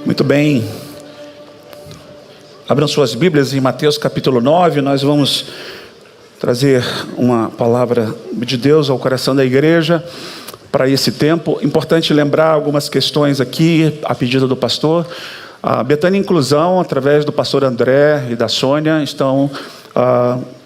Muito bem. Abram suas Bíblias em Mateus capítulo 9. Nós vamos trazer uma palavra de Deus ao coração da igreja para esse tempo. Importante lembrar algumas questões aqui, a pedido do pastor. A Betânia Inclusão, através do pastor André e da Sônia, estão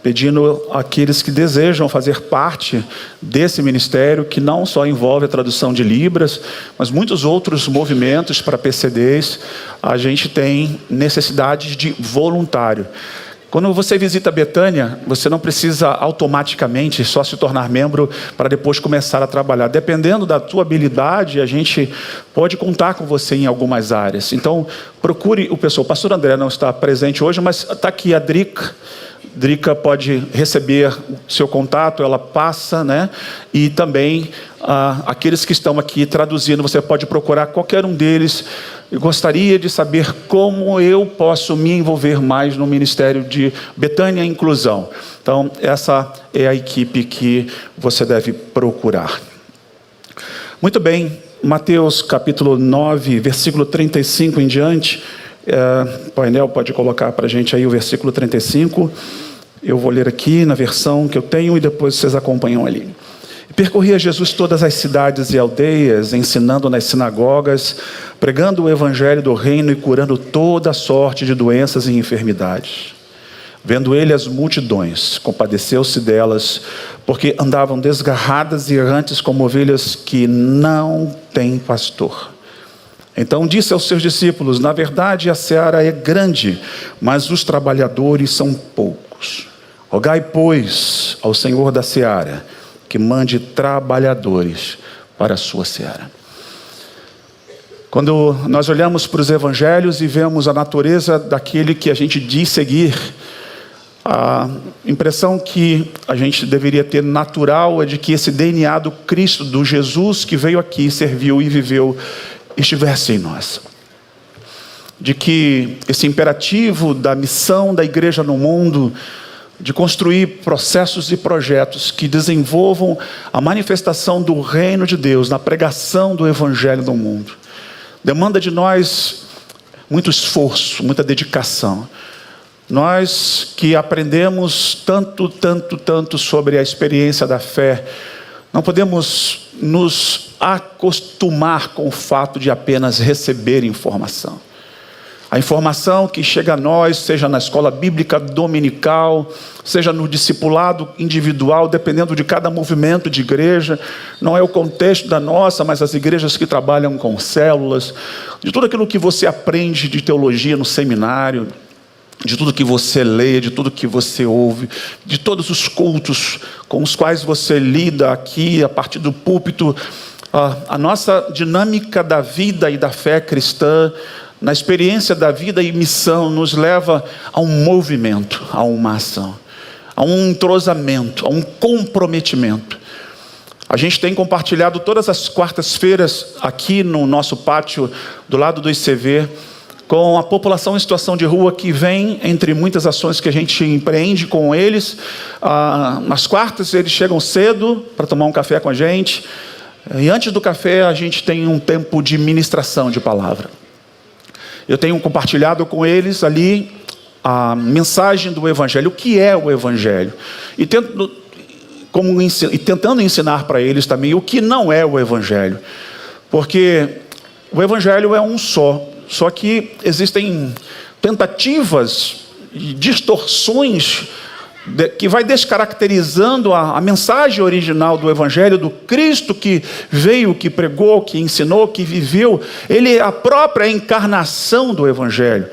pedindo àqueles que desejam fazer parte desse ministério, que não só envolve a tradução de Libras, mas muitos outros movimentos para PCDs. A gente tem necessidade de voluntário. Quando você visita Betânia, você não precisa automaticamente só se tornar membro para depois começar a trabalhar. Dependendo da tua habilidade, a gente pode contar com você em algumas áreas. Então, procure o pessoal. O pastor André não está presente hoje, mas está aqui a Drica. Drica pode receber o seu contato, ela passa, né? E também aqueles que estão aqui traduzindo, você pode procurar qualquer um deles. Eu gostaria de saber como eu posso me envolver mais no ministério de Betânia Inclusão. Então, essa é a equipe que você deve procurar. Muito bem, Mateus capítulo 9, versículo 35 em diante. O painel pode colocar para a gente aí o versículo 35. Eu vou ler aqui na versão que eu tenho e depois vocês acompanham ali. Percorria Jesus todas as cidades e aldeias, ensinando nas sinagogas, pregando o evangelho do reino e curando toda sorte de doenças e enfermidades. Vendo ele as multidões, compadeceu-se delas, porque andavam desgarradas e errantes como ovelhas que não têm pastor. Então disse aos seus discípulos: na verdade a seara é grande, mas os trabalhadores são poucos. Rogai, pois, ao Senhor da seara, que mande trabalhadores para a sua seara. Quando nós olhamos para os evangelhos e vemos a natureza daquele que a gente diz seguir, a impressão que a gente deveria ter natural é de que esse DNA do Cristo, do Jesus que veio aqui, serviu e viveu, estivesse em nós. De que esse imperativo da missão da igreja no mundo, de construir processos e projetos que desenvolvam a manifestação do reino de Deus na pregação do evangelho no mundo, demanda de nós muito esforço, muita dedicação. Nós que aprendemos tanto sobre a experiência da fé, não podemos nos acostumar com o fato de apenas receber informação. A informação que chega a nós, seja na escola bíblica dominical, seja no discipulado individual, dependendo de cada movimento de igreja, não é o contexto da nossa, mas as igrejas que trabalham com células, de tudo aquilo que você aprende de teologia no seminário, de tudo que você lê, de tudo que você ouve, de todos os cultos com os quais você lida aqui a partir do púlpito, a nossa dinâmica da vida e da fé cristã, na experiência da vida e missão, nos leva a um movimento, a uma ação, a um entrosamento, a um comprometimento. A gente tem compartilhado todas as quartas-feiras aqui no nosso pátio, do lado do ICV, com a população em situação de rua que vem, entre muitas ações que a gente empreende com eles. Nas quartas eles chegam cedo para tomar um café com a gente. E antes do café a gente tem um tempo de ministração de palavra. Eu tenho compartilhado com eles ali a mensagem do evangelho, o que é o evangelho. E tentando ensinar para eles também o que não é o evangelho. Porque o evangelho é um só que existem tentativas e distorções que vai descaracterizando a mensagem original do evangelho, do Cristo que veio, que pregou, que ensinou, que viveu. Ele é a própria encarnação do evangelho.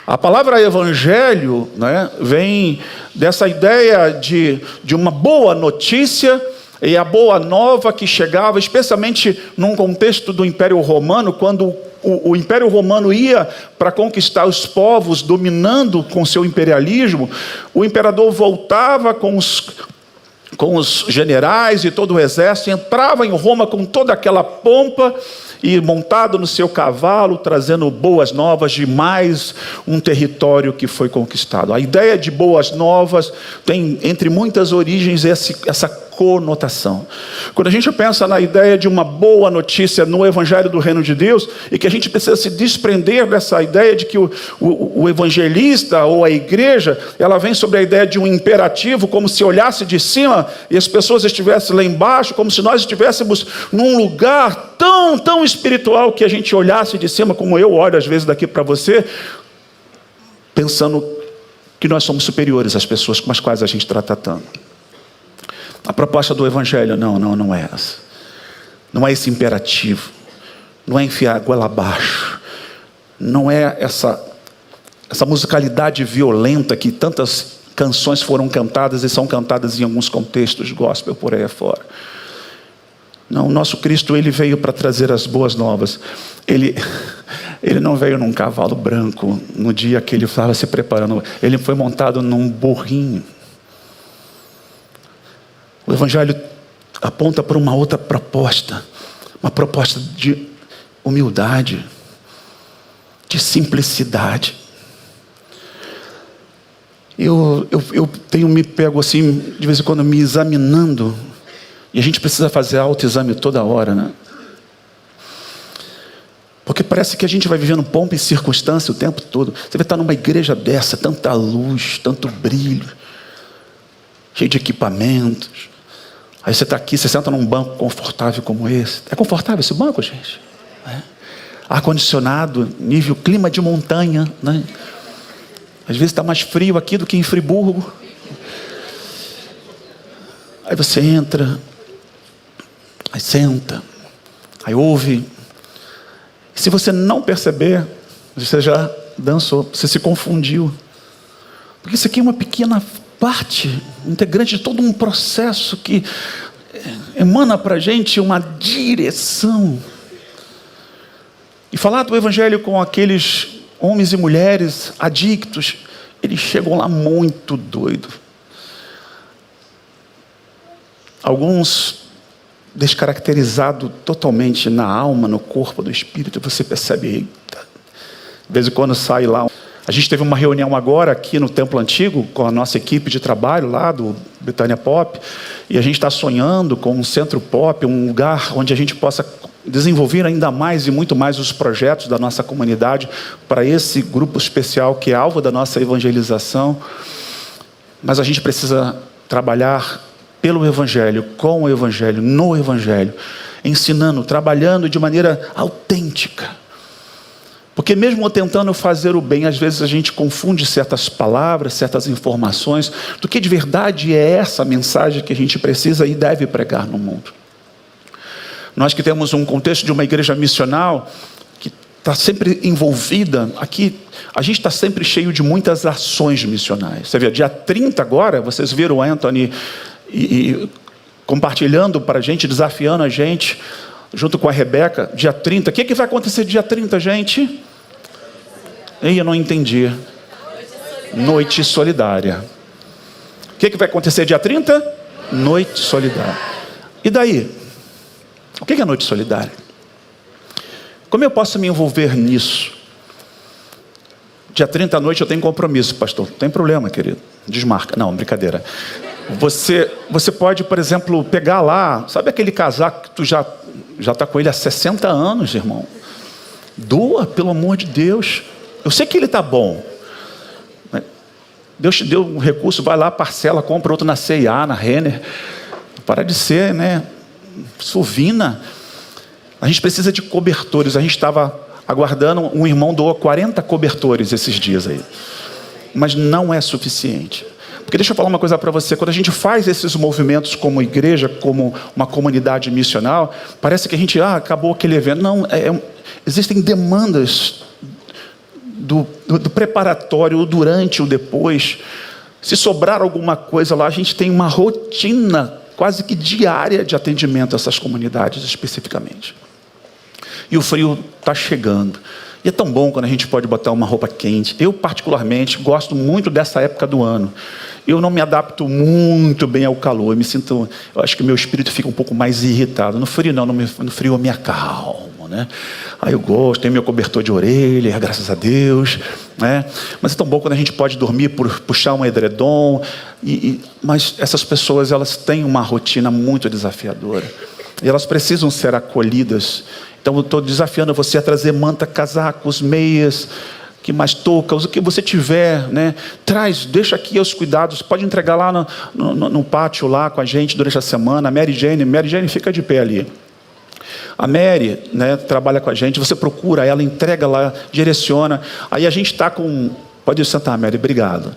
A palavra evangelho, né, vem dessa ideia de uma boa notícia, e a boa nova que chegava, especialmente num contexto do Império Romano, quando o Império Romano ia para conquistar os povos, dominando com seu imperialismo, o imperador voltava com os generais e todo o exército, entrava em Roma com toda aquela pompa e montado no seu cavalo, trazendo boas novas de mais um território que foi conquistado. A ideia de boas novas tem, entre muitas origens, essa conotação. Quando a gente pensa na ideia de uma boa notícia no Evangelho do Reino de Deus, e que a gente precisa se desprender dessa ideia de que o evangelista ou a igreja, ela vem sobre a ideia de um imperativo, como se olhasse de cima e as pessoas estivessem lá embaixo, como se nós estivéssemos num lugar tão espiritual que a gente olhasse de cima, como eu olho às vezes daqui para você, pensando que nós somos superiores às pessoas com as quais a gente está tratando. A proposta do Evangelho, não é essa. Não é esse imperativo. Não é enfiar a goela abaixo. Não é essa musicalidade violenta que tantas canções foram cantadas e são cantadas em alguns contextos gospel por aí afora. Não, o nosso Cristo, ele veio para trazer as boas novas. Ele não veio num cavalo branco no dia que ele estava se preparando. Ele foi montado num burrinho. O Evangelho aponta para uma outra proposta. Uma proposta de humildade, de simplicidade. Eu tenho me pego assim, de vez em quando, me examinando. E a gente precisa fazer autoexame toda hora, né? Porque parece que a gente vai vivendo pompa e circunstância o tempo todo. Você vai estar numa igreja dessa, tanta luz, tanto brilho, cheio de equipamentos. Aí você está aqui, você senta num banco confortável como esse. É confortável esse banco, gente? É. Ar-condicionado, nível clima de montanha, né? Às vezes está mais frio aqui do que em Friburgo. Aí você entra, aí senta, aí ouve. Se você não perceber, você já dançou, você se confundiu. Porque isso aqui é uma pequena parte, integrante de todo um processo que emana para a gente uma direção. E falar do Evangelho com aqueles homens e mulheres adictos, eles chegam lá muito doidos. Alguns descaracterizados totalmente na alma, no corpo, no espírito. Você percebe, eita. De vez em quando sai lá. A gente teve uma reunião agora aqui no Templo Antigo com a nossa equipe de trabalho lá do Betânia Pop, e a gente está sonhando com um centro pop, um lugar onde a gente possa desenvolver ainda mais e muito mais os projetos da nossa comunidade para esse grupo especial que é alvo da nossa evangelização. Mas a gente precisa trabalhar pelo Evangelho, com o Evangelho, no Evangelho, ensinando, trabalhando de maneira autêntica. Porque mesmo tentando fazer o bem, às vezes a gente confunde certas palavras, certas informações, do que de verdade é essa mensagem que a gente precisa e deve pregar no mundo. Nós que temos um contexto de uma igreja missional, que está sempre envolvida, aqui a gente está sempre cheio de muitas ações missionais. Você vê, dia 30 agora, vocês viram o Anthony e compartilhando para a gente, desafiando a gente, junto com a Rebeca, dia 30. O que vai acontecer dia 30, gente? Eu não entendi. Noite solidária. O que vai acontecer dia 30? Noite solidária. E daí? O que é noite solidária? Como eu posso me envolver nisso? Dia 30 à noite eu tenho compromisso, pastor. Não tem problema, querido. Desmarca. Não, brincadeira. Você pode, por exemplo, pegar lá, sabe aquele casaco que tu já está com ele há 60 anos, irmão? Doa, pelo amor de Deus. Eu sei que ele está bom. Deus te deu um recurso, vai lá, parcela, compra outro na C&A, na Renner. Para de ser, né? Sovina. A gente precisa de cobertores. A gente estava aguardando, um irmão doou 40 cobertores esses dias aí. Mas não é suficiente. Porque deixa eu falar uma coisa para você, quando a gente faz esses movimentos como igreja, como uma comunidade missional, parece que a gente, acabou aquele evento. Não, existem demandas do preparatório, o durante, o depois. Se sobrar alguma coisa lá, a gente tem uma rotina quase que diária de atendimento a essas comunidades especificamente. E o frio está chegando. E é tão bom quando a gente pode botar uma roupa quente. Eu, particularmente, gosto muito dessa época do ano. Eu não me adapto muito bem ao calor. Eu acho que meu espírito fica um pouco mais irritado. No frio, não. No frio eu me acalmo. né? Aí eu gosto, tenho meu cobertor de orelha, graças a Deus, né? Mas é tão bom quando a gente pode dormir por puxar um edredom, mas essas pessoas, elas têm uma rotina muito desafiadora, e elas precisam ser acolhidas. Então eu estou desafiando você a trazer manta, casacos, meias, que mais toucas, o que você tiver, né? Traz, deixa aqui os cuidados, pode entregar lá no pátio lá com a gente durante a semana. A Mary Jane fica de pé ali. A Mary, né, trabalha com a gente, você procura ela, entrega lá, direciona. Aí a gente está com... Pode sentar, Mary, obrigado.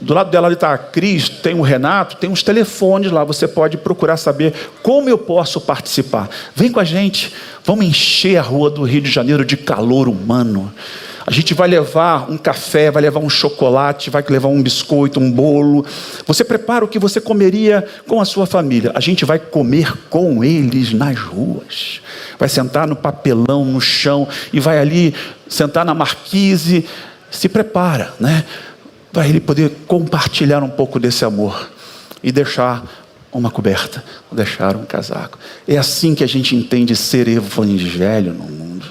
Do lado dela ali está a Cris, tem o Renato, tem uns telefones lá, você pode procurar saber como eu posso participar. Vem com a gente, vamos encher a rua do Rio de Janeiro de calor humano. A gente vai levar um café, vai levar um chocolate, vai levar um biscoito, um bolo. Você prepara o que você comeria com a sua família. A gente vai comer com eles nas ruas. Vai sentar no papelão, no chão, e vai ali sentar na marquise. Se prepara, né? Para ele poder compartilhar um pouco desse amor e deixar uma coberta, deixar um casaco. É assim que a gente entende ser evangelho no mundo.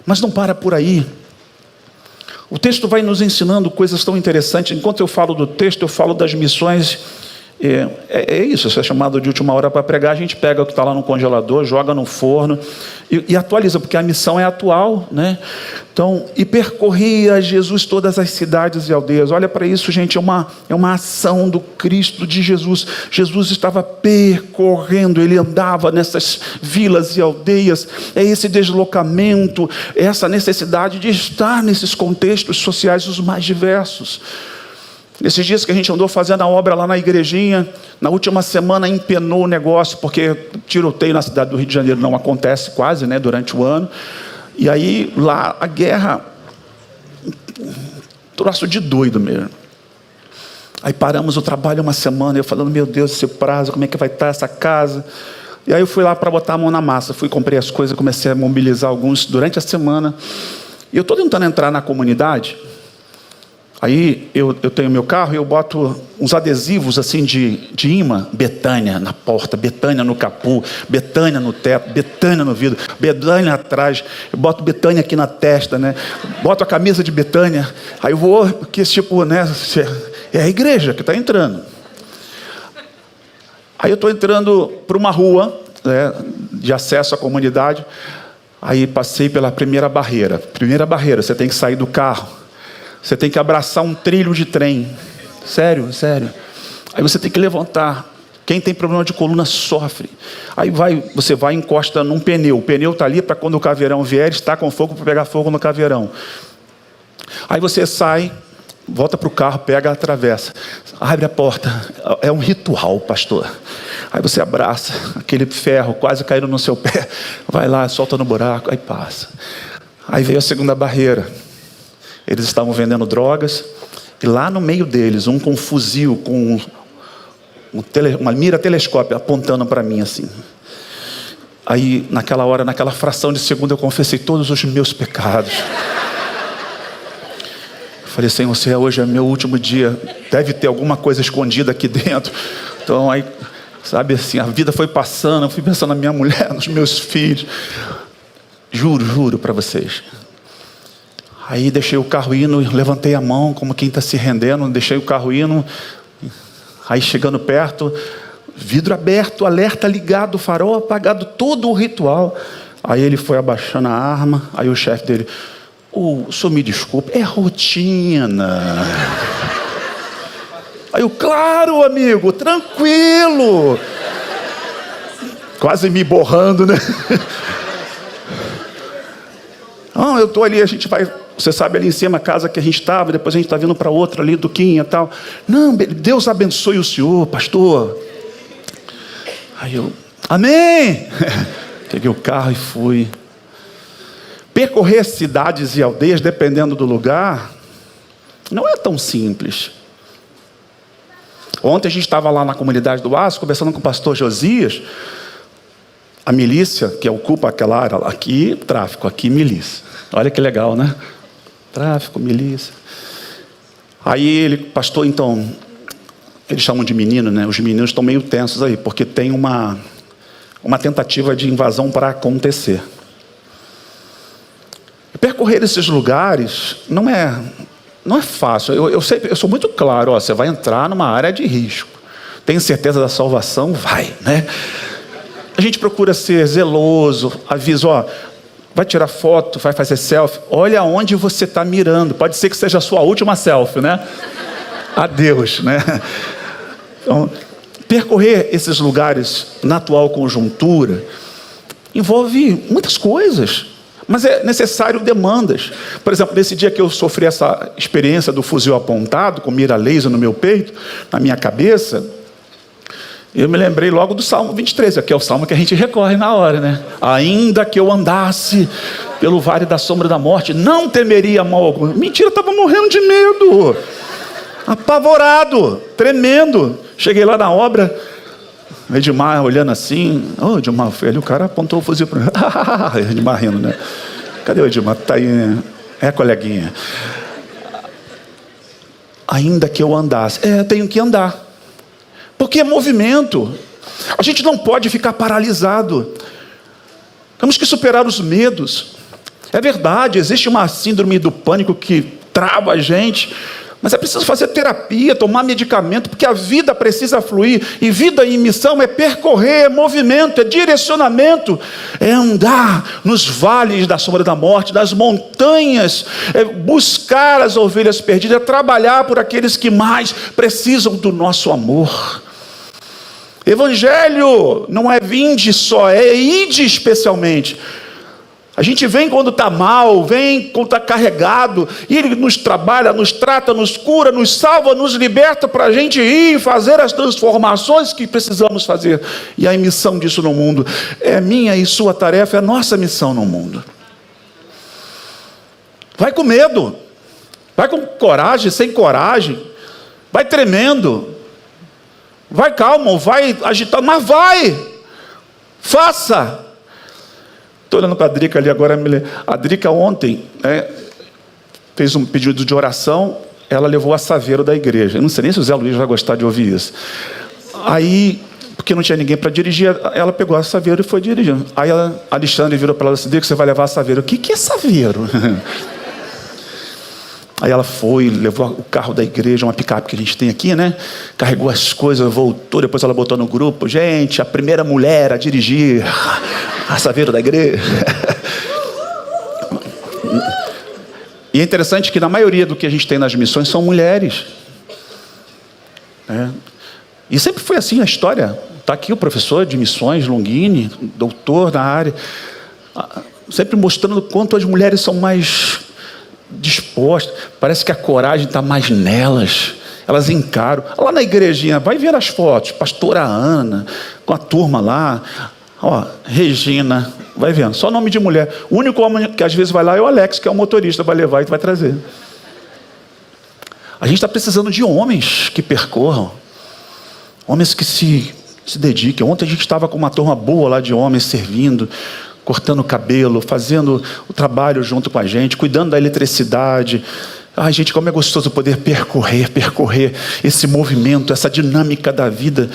Mas não para por aí. O texto vai nos ensinando coisas tão interessantes. Enquanto eu falo do texto, eu falo das missões. É isso, isso é chamado de última hora para pregar. A gente pega o que está lá no congelador, joga no forno e atualiza, porque a missão é atual, né? Então, e percorria Jesus todas as cidades e aldeias. Olha para isso, gente, é uma ação do Cristo, de Jesus. Jesus estava percorrendo, ele andava nessas vilas e aldeias. É esse deslocamento, é essa necessidade de estar nesses contextos sociais os mais diversos. Nesses dias que a gente andou fazendo a obra lá na igrejinha, na última semana empenou o negócio, porque tiroteio na cidade do Rio de Janeiro não acontece quase, né, durante o ano. E aí lá a guerra, troço de doido mesmo. Aí paramos o trabalho uma semana, eu falando, meu Deus, esse prazo, como é que vai estar essa casa? E aí eu fui lá para botar a mão na massa, comprei as coisas, comecei a mobilizar alguns durante a semana. E eu estou tentando entrar na comunidade. Aí eu tenho meu carro e eu boto uns adesivos assim de imã, Betânia na porta, Betânia no capô, Betânia no teto, Betânia no vidro, Betânia atrás, eu boto Betânia aqui na testa, né? Boto a camisa de Betânia, aí eu vou, porque tipo, né? É a igreja que está entrando. Aí eu estou entrando por uma rua, né, de acesso à comunidade, aí passei pela primeira barreira. Primeira barreira, você tem que sair do carro. Você tem que abraçar um trilho de trem. Sério. Aí você tem que levantar. Quem tem problema de coluna sofre. Aí você vai e encosta num pneu. O pneu está ali para quando o caveirão vier, está com fogo para pegar fogo no caveirão. Aí você sai, volta para o carro, pega a travessa. Abre a porta. É um ritual, pastor. Aí você abraça aquele ferro quase caindo no seu pé. Vai lá, solta no buraco, aí passa. Aí veio a segunda barreira. Eles estavam vendendo drogas, e lá no meio deles, um com um fuzil, com uma mira telescópio, apontando para mim assim. Aí, naquela hora, naquela fração de segundo, eu confessei todos os meus pecados. Eu falei, Senhor, hoje é meu último dia, deve ter alguma coisa escondida aqui dentro. Então, aí, sabe assim, a vida foi passando, eu fui pensando na minha mulher, nos meus filhos. Juro para vocês. Aí deixei o carro indo, levantei a mão como quem está se rendendo, deixei o carro indo. Aí chegando perto, vidro aberto, alerta ligado, farol apagado, todo o ritual. Aí ele foi abaixando a arma, aí o chefe dele, o senhor me desculpe, é rotina. Aí eu, claro amigo, tranquilo. Quase me borrando, né? Não, eu estou ali, a gente vai... Você sabe, ali em cima, a casa que a gente estava, depois a gente está vindo para outra ali, Duquinha e tal. Não, Deus abençoe o senhor, pastor. Aí eu, amém! Peguei o carro e fui. Percorrer cidades e aldeias, dependendo do lugar, não é tão simples. Ontem a gente estava lá na comunidade do Aço, conversando com o pastor Josias. A milícia que ocupa aquela área, aqui tráfico, aqui milícia. Olha que legal, né? Tráfico, milícia. Aí ele, pastor, então, eles chamam de menino, né? Os meninos estão meio tensos aí, porque tem uma uma tentativa de invasão para acontecer. Percorrer esses lugares não é fácil. Eu sou muito claro, você vai entrar numa área de risco. Tem certeza da salvação? Vai, né? A gente procura ser zeloso, avisa, vai tirar foto, vai fazer selfie, olha onde você está mirando. Pode ser que seja a sua última selfie, né? Adeus, né? Então, percorrer esses lugares na atual conjuntura envolve muitas coisas, mas é necessário demandas. Por exemplo, nesse dia que eu sofri essa experiência do fuzil apontado, com mira laser no meu peito, na minha cabeça, eu me lembrei logo do Salmo 23, que é o salmo que a gente recorre na hora, né? Ainda que eu andasse pelo vale da sombra da morte, não temeria mal algum. Mentira, eu estava morrendo de medo, apavorado, tremendo. Cheguei lá na obra, o Edmar olhando assim, Edmar, filho, o cara apontou o fuzil para mim. Edmar rindo, né? Cadê o Edmar? Tá aí, né? Coleguinha. Ainda que eu andasse, tenho que andar. Porque é movimento. A gente não pode ficar paralisado. Temos que superar os medos. É verdade, existe uma síndrome do pânico que trava a gente, mas é preciso fazer terapia, tomar medicamento, porque a vida precisa fluir. E vida em missão é percorrer, é movimento, é direcionamento, é andar nos vales da sombra da morte, das montanhas, é buscar as ovelhas perdidas, é trabalhar por aqueles que mais precisam do nosso amor. Evangelho não é vinde só, é ide especialmente. A gente vem quando está mal, vem quando está carregado, e Ele nos trabalha, nos trata, nos cura, nos salva, nos liberta para a gente ir e fazer as transformações que precisamos fazer. E a missão disso no mundo é minha e sua tarefa, é a nossa missão no mundo. Vai com medo, vai com coragem, sem coragem, vai tremendo, vai calmo, vai agitado, mas vai, faça. Estou olhando para a Drica ali agora. A Drica ontem fez um pedido de oração. Ela levou a Saveiro da igreja. Eu não sei nem se o Zé Luiz vai gostar de ouvir isso. Aí, porque não tinha ninguém para dirigir, ela pegou a Saveiro e foi dirigindo. Aí a Alexandre virou para ela assim: Drica, você vai levar a Saveiro. O que é Saveiro? Aí ela foi, levou o carro da igreja, uma picape que a gente tem aqui, né? Carregou as coisas, voltou, depois ela botou no grupo: gente, a primeira mulher a dirigir a Saveiro da igreja. E é interessante que na maioria do que a gente tem nas missões são mulheres. E sempre foi assim a história. Está aqui o professor de missões, Longini, doutor na área, sempre mostrando o quanto as mulheres são mais dispostas. Parece que a coragem está mais nelas. Elas encaram. Lá na igrejinha, vai ver as fotos. Pastora Ana, com a turma lá. Regina, vai vendo. Só nome de mulher. O único homem que às vezes vai lá é o Alex, que é o motorista, vai levar e vai trazer. A gente está precisando de homens que percorram. Homens que se dediquem. Ontem a gente estava com uma turma boa lá de homens servindo, cortando o cabelo, fazendo o trabalho junto com a gente, cuidando da eletricidade. Ai, gente, como é gostoso poder percorrer esse movimento, essa dinâmica da vida.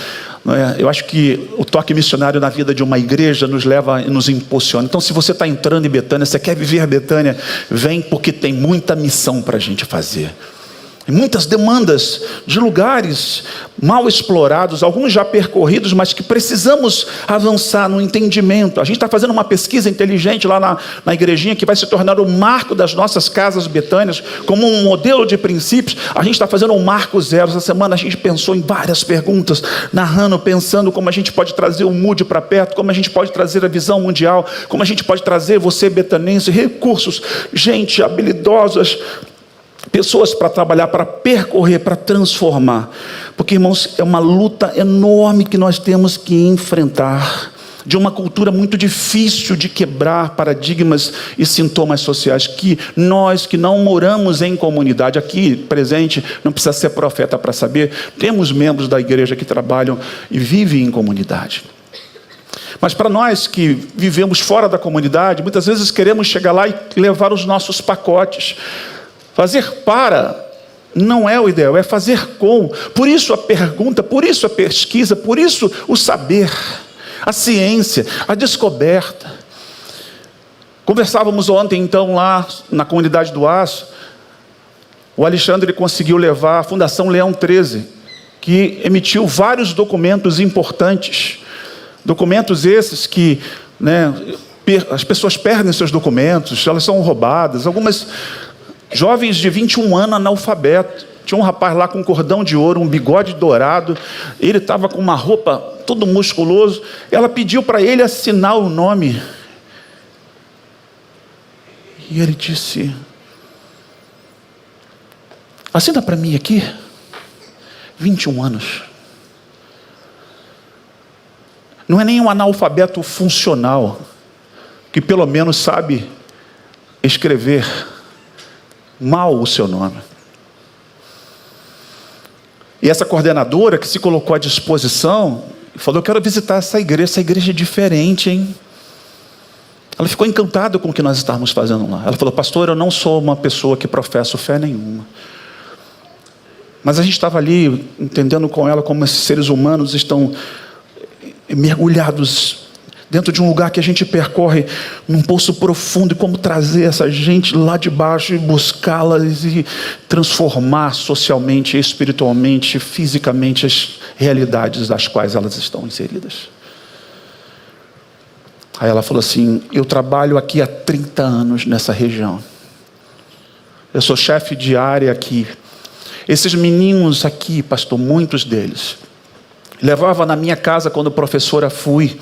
Não é? Eu acho que o toque missionário na vida de uma igreja nos leva e nos impulsiona. Então, se você está entrando em Betânia, você quer viver a Betânia, vem, porque tem muita missão para a gente fazer. Muitas demandas de lugares mal explorados, alguns já percorridos, mas que precisamos avançar no entendimento. A gente está fazendo uma pesquisa inteligente lá na igrejinha, que vai se tornar o marco das nossas casas betânias, como um modelo de princípios. A gente está fazendo um marco zero. Essa semana a gente pensou em várias perguntas, narrando, pensando como a gente pode trazer o Moody para perto, como a gente pode trazer a visão mundial, como a gente pode trazer você, betanense, recursos, gente habilidosas, pessoas para trabalhar, para percorrer, para transformar. Porque, irmãos, é uma luta enorme que nós temos que enfrentar, de uma cultura muito difícil de quebrar paradigmas e sintomas sociais, que nós que não moramos em comunidade, aqui presente, não precisa ser profeta para saber, temos membros da igreja que trabalham e vivem em comunidade. Mas para nós que vivemos fora da comunidade, muitas vezes queremos chegar lá e levar os nossos pacotes. Fazer para não é o ideal, é fazer com. Por isso a pergunta, por isso a pesquisa, por isso o saber. a ciência, a descoberta. Conversávamos ontem, então, lá na comunidade do Aço. O Alexandre conseguiu levar a Fundação Leão 13, que emitiu vários documentos importantes. Documentos esses que, as pessoas perdem seus documentos, elas são roubadas. Algumas jovens de 21 anos analfabetos. Tinha um rapaz lá com um cordão de ouro, um bigode dourado. Ele estava com uma roupa todo musculoso. Ela pediu para ele assinar o nome. E ele disse: assina para mim aqui. 21 anos. Não é nem um analfabeto funcional, que pelo menos sabe escrever mal o seu nome. E essa coordenadora que se colocou à disposição, falou: eu quero visitar essa igreja é diferente, hein? Ela ficou encantada com o que nós estávamos fazendo lá. Ela falou: pastor, eu não sou uma pessoa que professo fé nenhuma. Mas a gente estava ali entendendo com ela como esses seres humanos estão mergulhados dentro de um lugar que a gente percorre num poço profundo, e como trazer essa gente lá de baixo e buscá-las e transformar socialmente, espiritualmente, fisicamente as realidades das quais elas estão inseridas. Aí ela falou assim: eu trabalho aqui há 30 anos nessa região. Eu sou chefe de área aqui. Esses meninos aqui, pastor, muitos deles, levava na minha casa quando professora fui.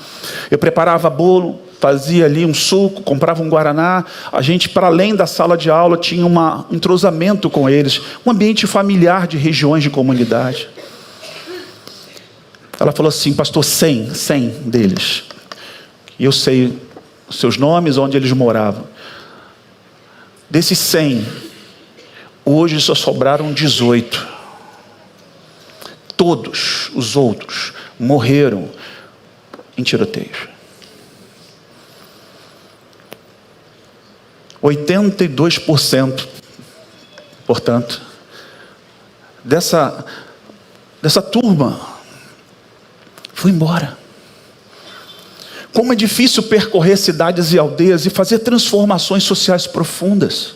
Eu preparava bolo, fazia ali um suco, comprava um guaraná. A gente, para além da sala de aula, tinha um entrosamento com eles. Um ambiente familiar de regiões de comunidade. Ela falou assim: pastor, 100 deles. E eu sei os seus nomes, onde eles moravam. Desses 100, hoje só sobraram 18. Todos os outros morreram em tiroteios. 82%, portanto, dessa turma foi embora. Como é difícil percorrer cidades e aldeias e fazer transformações sociais profundas.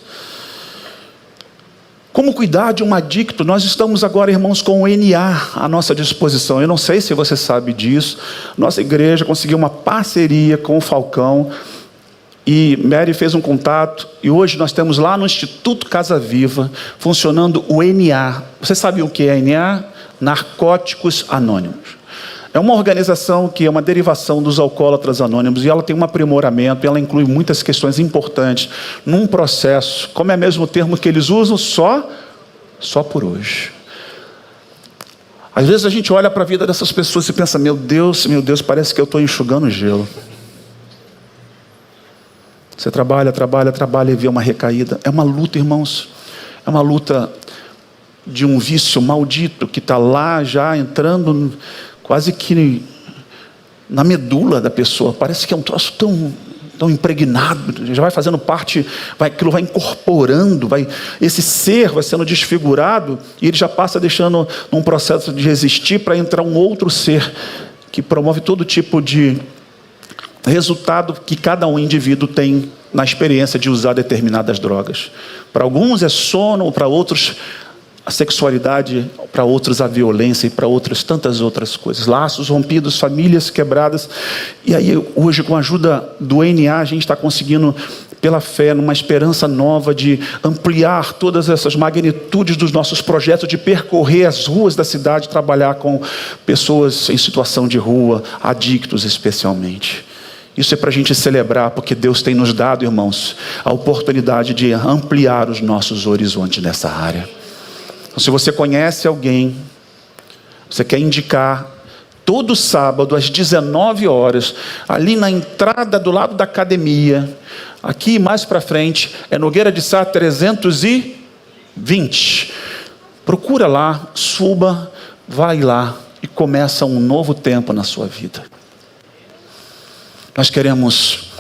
Como cuidar de um adicto? Nós estamos agora, irmãos, com o NA à nossa disposição. Eu não sei se você sabe disso. Nossa igreja conseguiu uma parceria com o Falcão. E Mary fez um contato. E hoje nós temos lá no Instituto Casa Viva, funcionando o NA. Você sabe o que é NA? Narcóticos Anônimos. É uma organização que é uma derivação dos Alcoólatras Anônimos, e ela tem um aprimoramento, ela inclui muitas questões importantes num processo, como é mesmo o termo que eles usam, só por hoje. Às vezes a gente olha para a vida dessas pessoas e pensa: meu Deus, parece que eu estou enxugando gelo. Você trabalha e vê uma recaída. É uma luta, irmãos. É uma luta de um vício maldito que está lá já entrando quase que na medula da pessoa. Parece que é um troço tão impregnado, já vai fazendo parte, aquilo vai incorporando, esse ser vai sendo desfigurado, e ele já passa deixando num processo de resistir para entrar um outro ser que promove todo tipo de resultado que cada indivíduo tem na experiência de usar determinadas drogas. Para alguns é sono, para outros a sexualidade, para outros a violência, e para outros tantas outras coisas. Laços rompidos, famílias quebradas. E aí hoje, com a ajuda do NA, a gente está conseguindo, pela fé, numa esperança nova de ampliar todas essas magnitudes dos nossos projetos, de percorrer as ruas da cidade, trabalhar com pessoas em situação de rua, adictos especialmente. Isso é para a gente celebrar, porque Deus tem nos dado, irmãos, a oportunidade de ampliar os nossos horizontes nessa área. Então, se você conhece alguém, você quer indicar, todo sábado às 19 horas, ali na entrada do lado da academia, aqui mais para frente, é Nogueira de Sá 320. Procura lá, suba, vai lá e começa um novo tempo na sua vida. Nós queremos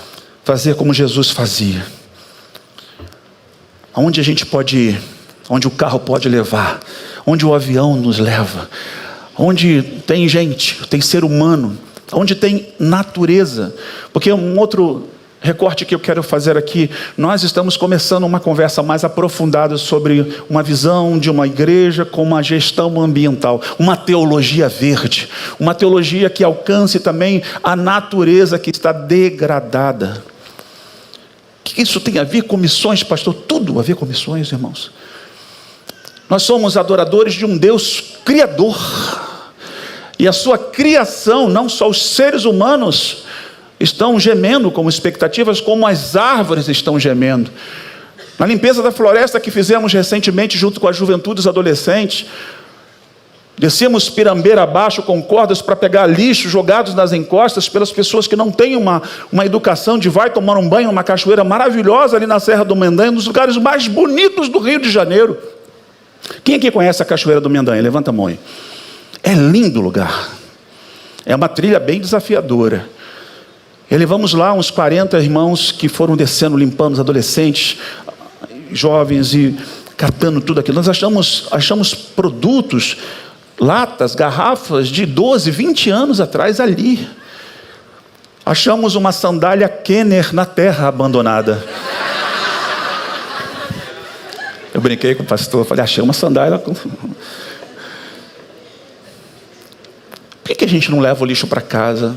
fazer como Jesus fazia. Aonde a gente pode ir, onde o carro pode levar, onde o avião nos leva, onde tem gente, tem ser humano, onde tem natureza. Porque um outro recorte que eu quero fazer aqui, nós estamos começando uma conversa mais aprofundada sobre uma visão de uma igreja com uma gestão ambiental, uma teologia verde, uma teologia que alcance também a natureza que está degradada. O que isso tem a ver com missões, pastor? Tudo a ver com missões, irmãos. Nós somos adoradores de um Deus criador, e a sua criação, não só os seres humanos estão gemendo como expectativas, como as árvores estão gemendo. Na limpeza da floresta que fizemos recentemente junto com as juventudes adolescentes, descemos pirambeira abaixo com cordas para pegar lixo jogados nas encostas pelas pessoas que não têm uma educação de vai tomar um banho numa cachoeira maravilhosa ali na Serra do Mendanha, um dos lugares mais bonitos do Rio de Janeiro. Quem aqui conhece a Cachoeira do Mendanha? Levanta a mão aí. É lindo o lugar. É uma trilha bem desafiadora. E levamos lá uns 40 irmãos que foram descendo, limpando os adolescentes, jovens e catando tudo aquilo. Nós achamos produtos, latas, garrafas de 12, 20 anos atrás ali. Achamos uma sandália Kenner na terra abandonada. Eu brinquei com o pastor, falei, achei uma sandália. Por que a gente não leva o lixo para casa?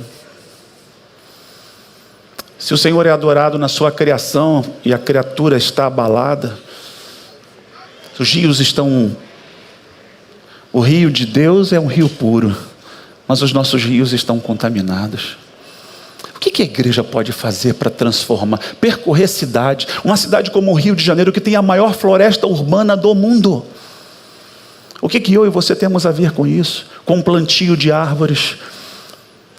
Se o Senhor é adorado na sua criação e a criatura está abalada, os rios estão... O rio de Deus é um rio puro, mas os nossos rios estão contaminados. O que a igreja pode fazer para transformar, percorrer cidade, uma cidade como o Rio de Janeiro, que tem a maior floresta urbana do mundo? O que eu e você temos a ver com isso? Com o plantio de árvores,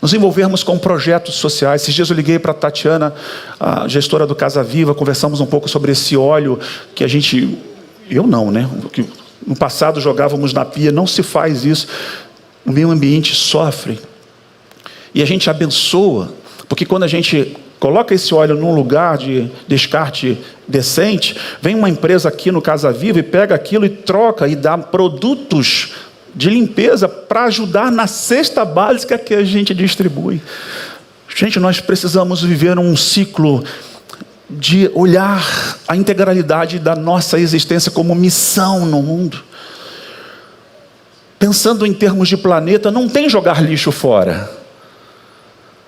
nos envolvermos com projetos sociais. Esses dias eu liguei para a Tatiana, a gestora do Casa Viva, conversamos um pouco sobre esse óleo que a gente, eu não, né? Que no passado jogávamos na pia, não se faz isso. O meio ambiente sofre. E a gente abençoa, porque quando a gente coloca esse óleo num lugar de descarte decente, vem uma empresa aqui no Casa Viva e pega aquilo e troca e dá produtos de limpeza para ajudar na cesta básica que a gente distribui. Gente, nós precisamos viver um ciclo de olhar a integralidade da nossa existência como missão no mundo. Pensando em termos de planeta, não tem jogar lixo fora.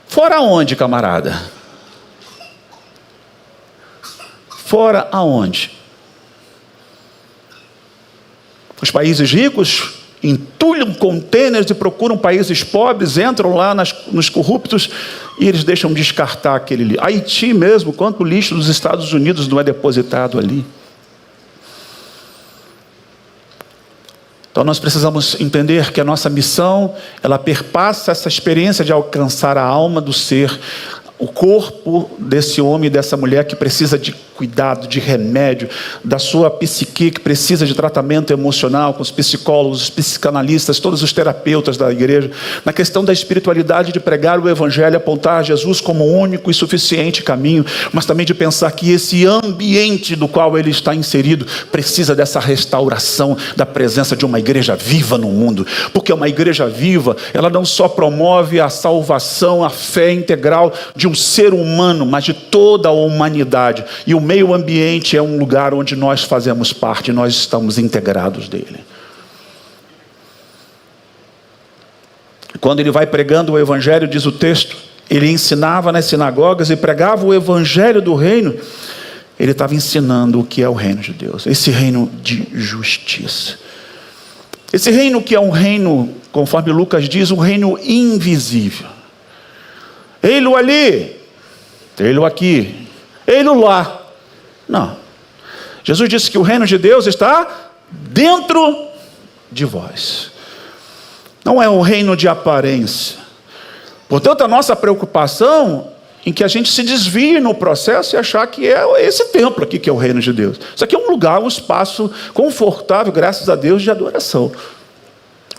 Fora onde, camarada? Fora aonde? Os países ricos entulham contêineres e procuram países pobres, entram lá nos corruptos e eles deixam descartar aquele lixo. Haiti mesmo, quanto lixo dos Estados Unidos não é depositado ali? Então nós precisamos entender que a nossa missão, ela perpassa essa experiência de alcançar a alma do ser, o corpo desse homem e dessa mulher que precisa de cuidado, de remédio, da sua psique que precisa de tratamento emocional, com os psicólogos, os psicanalistas, todos os terapeutas da igreja, na questão da espiritualidade, de pregar o evangelho, apontar Jesus como o único e suficiente caminho, mas também de pensar que esse ambiente do qual ele está inserido precisa dessa restauração da presença de uma igreja viva no mundo, porque uma igreja viva, ela não só promove a salvação, a fé integral de um ser humano, mas de toda a humanidade. E o meio ambiente é um lugar onde nós fazemos parte, nós estamos integrados dele. Quando ele vai pregando o evangelho, diz o texto, ele ensinava nas sinagogas e pregava o evangelho do reino. Ele estava ensinando o que é o reino de Deus, esse reino de justiça, esse reino que é um reino, conforme Lucas diz, um reino invisível. Ei-lo ali, ei-lo aqui, ei-lo lá. Não. Jesus disse que o reino de Deus está dentro de vós. Não é um reino de aparência. Portanto, a nossa preocupação em que a gente se desvie no processo e achar que é esse templo aqui que é o reino de Deus. Isso aqui é um lugar, um espaço confortável, graças a Deus, de adoração,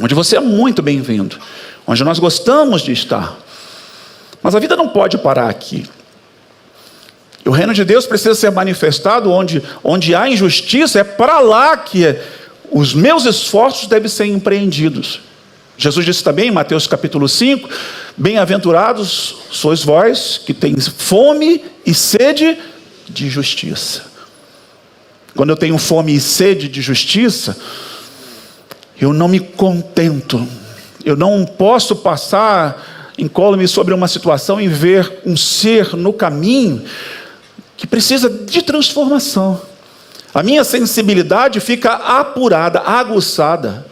onde você é muito bem-vindo, onde nós gostamos de estar. Mas a vida não pode parar aqui. O reino de Deus precisa ser manifestado onde há injustiça. É para lá que os meus esforços devem ser empreendidos. Jesus disse também em Mateus capítulo 5, Bem-aventurados sois vós que tens fome e sede de justiça. Quando eu tenho fome e sede de justiça, eu não me contento. Eu não posso passar incólume sobre uma situação e ver um ser no caminho que precisa de transformação. A minha sensibilidade fica apurada, aguçada.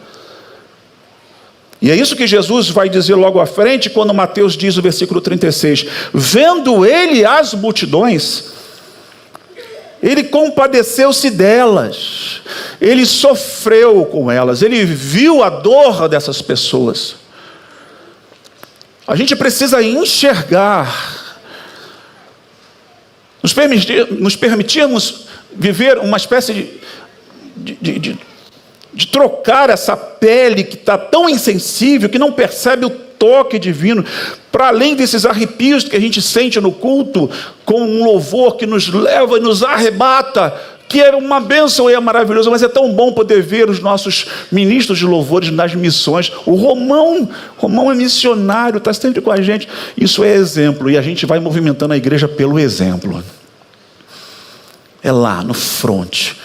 E é isso que Jesus vai dizer logo à frente, quando Mateus diz o versículo 36. Vendo ele as multidões, ele compadeceu-se delas. Ele sofreu com elas. Ele viu a dor dessas pessoas. A gente precisa enxergar. Nos permitirmos viver uma espécie de trocar essa pele que está tão insensível, que não percebe o toque divino, para além desses arrepios que a gente sente no culto, com um louvor que nos leva e nos arrebata, que é uma bênção e é maravilhoso, mas é tão bom poder ver os nossos ministros de louvores nas missões. O Romão é missionário, está sempre com a gente. Isso é exemplo, e a gente vai movimentando a igreja pelo exemplo. É lá no fronte,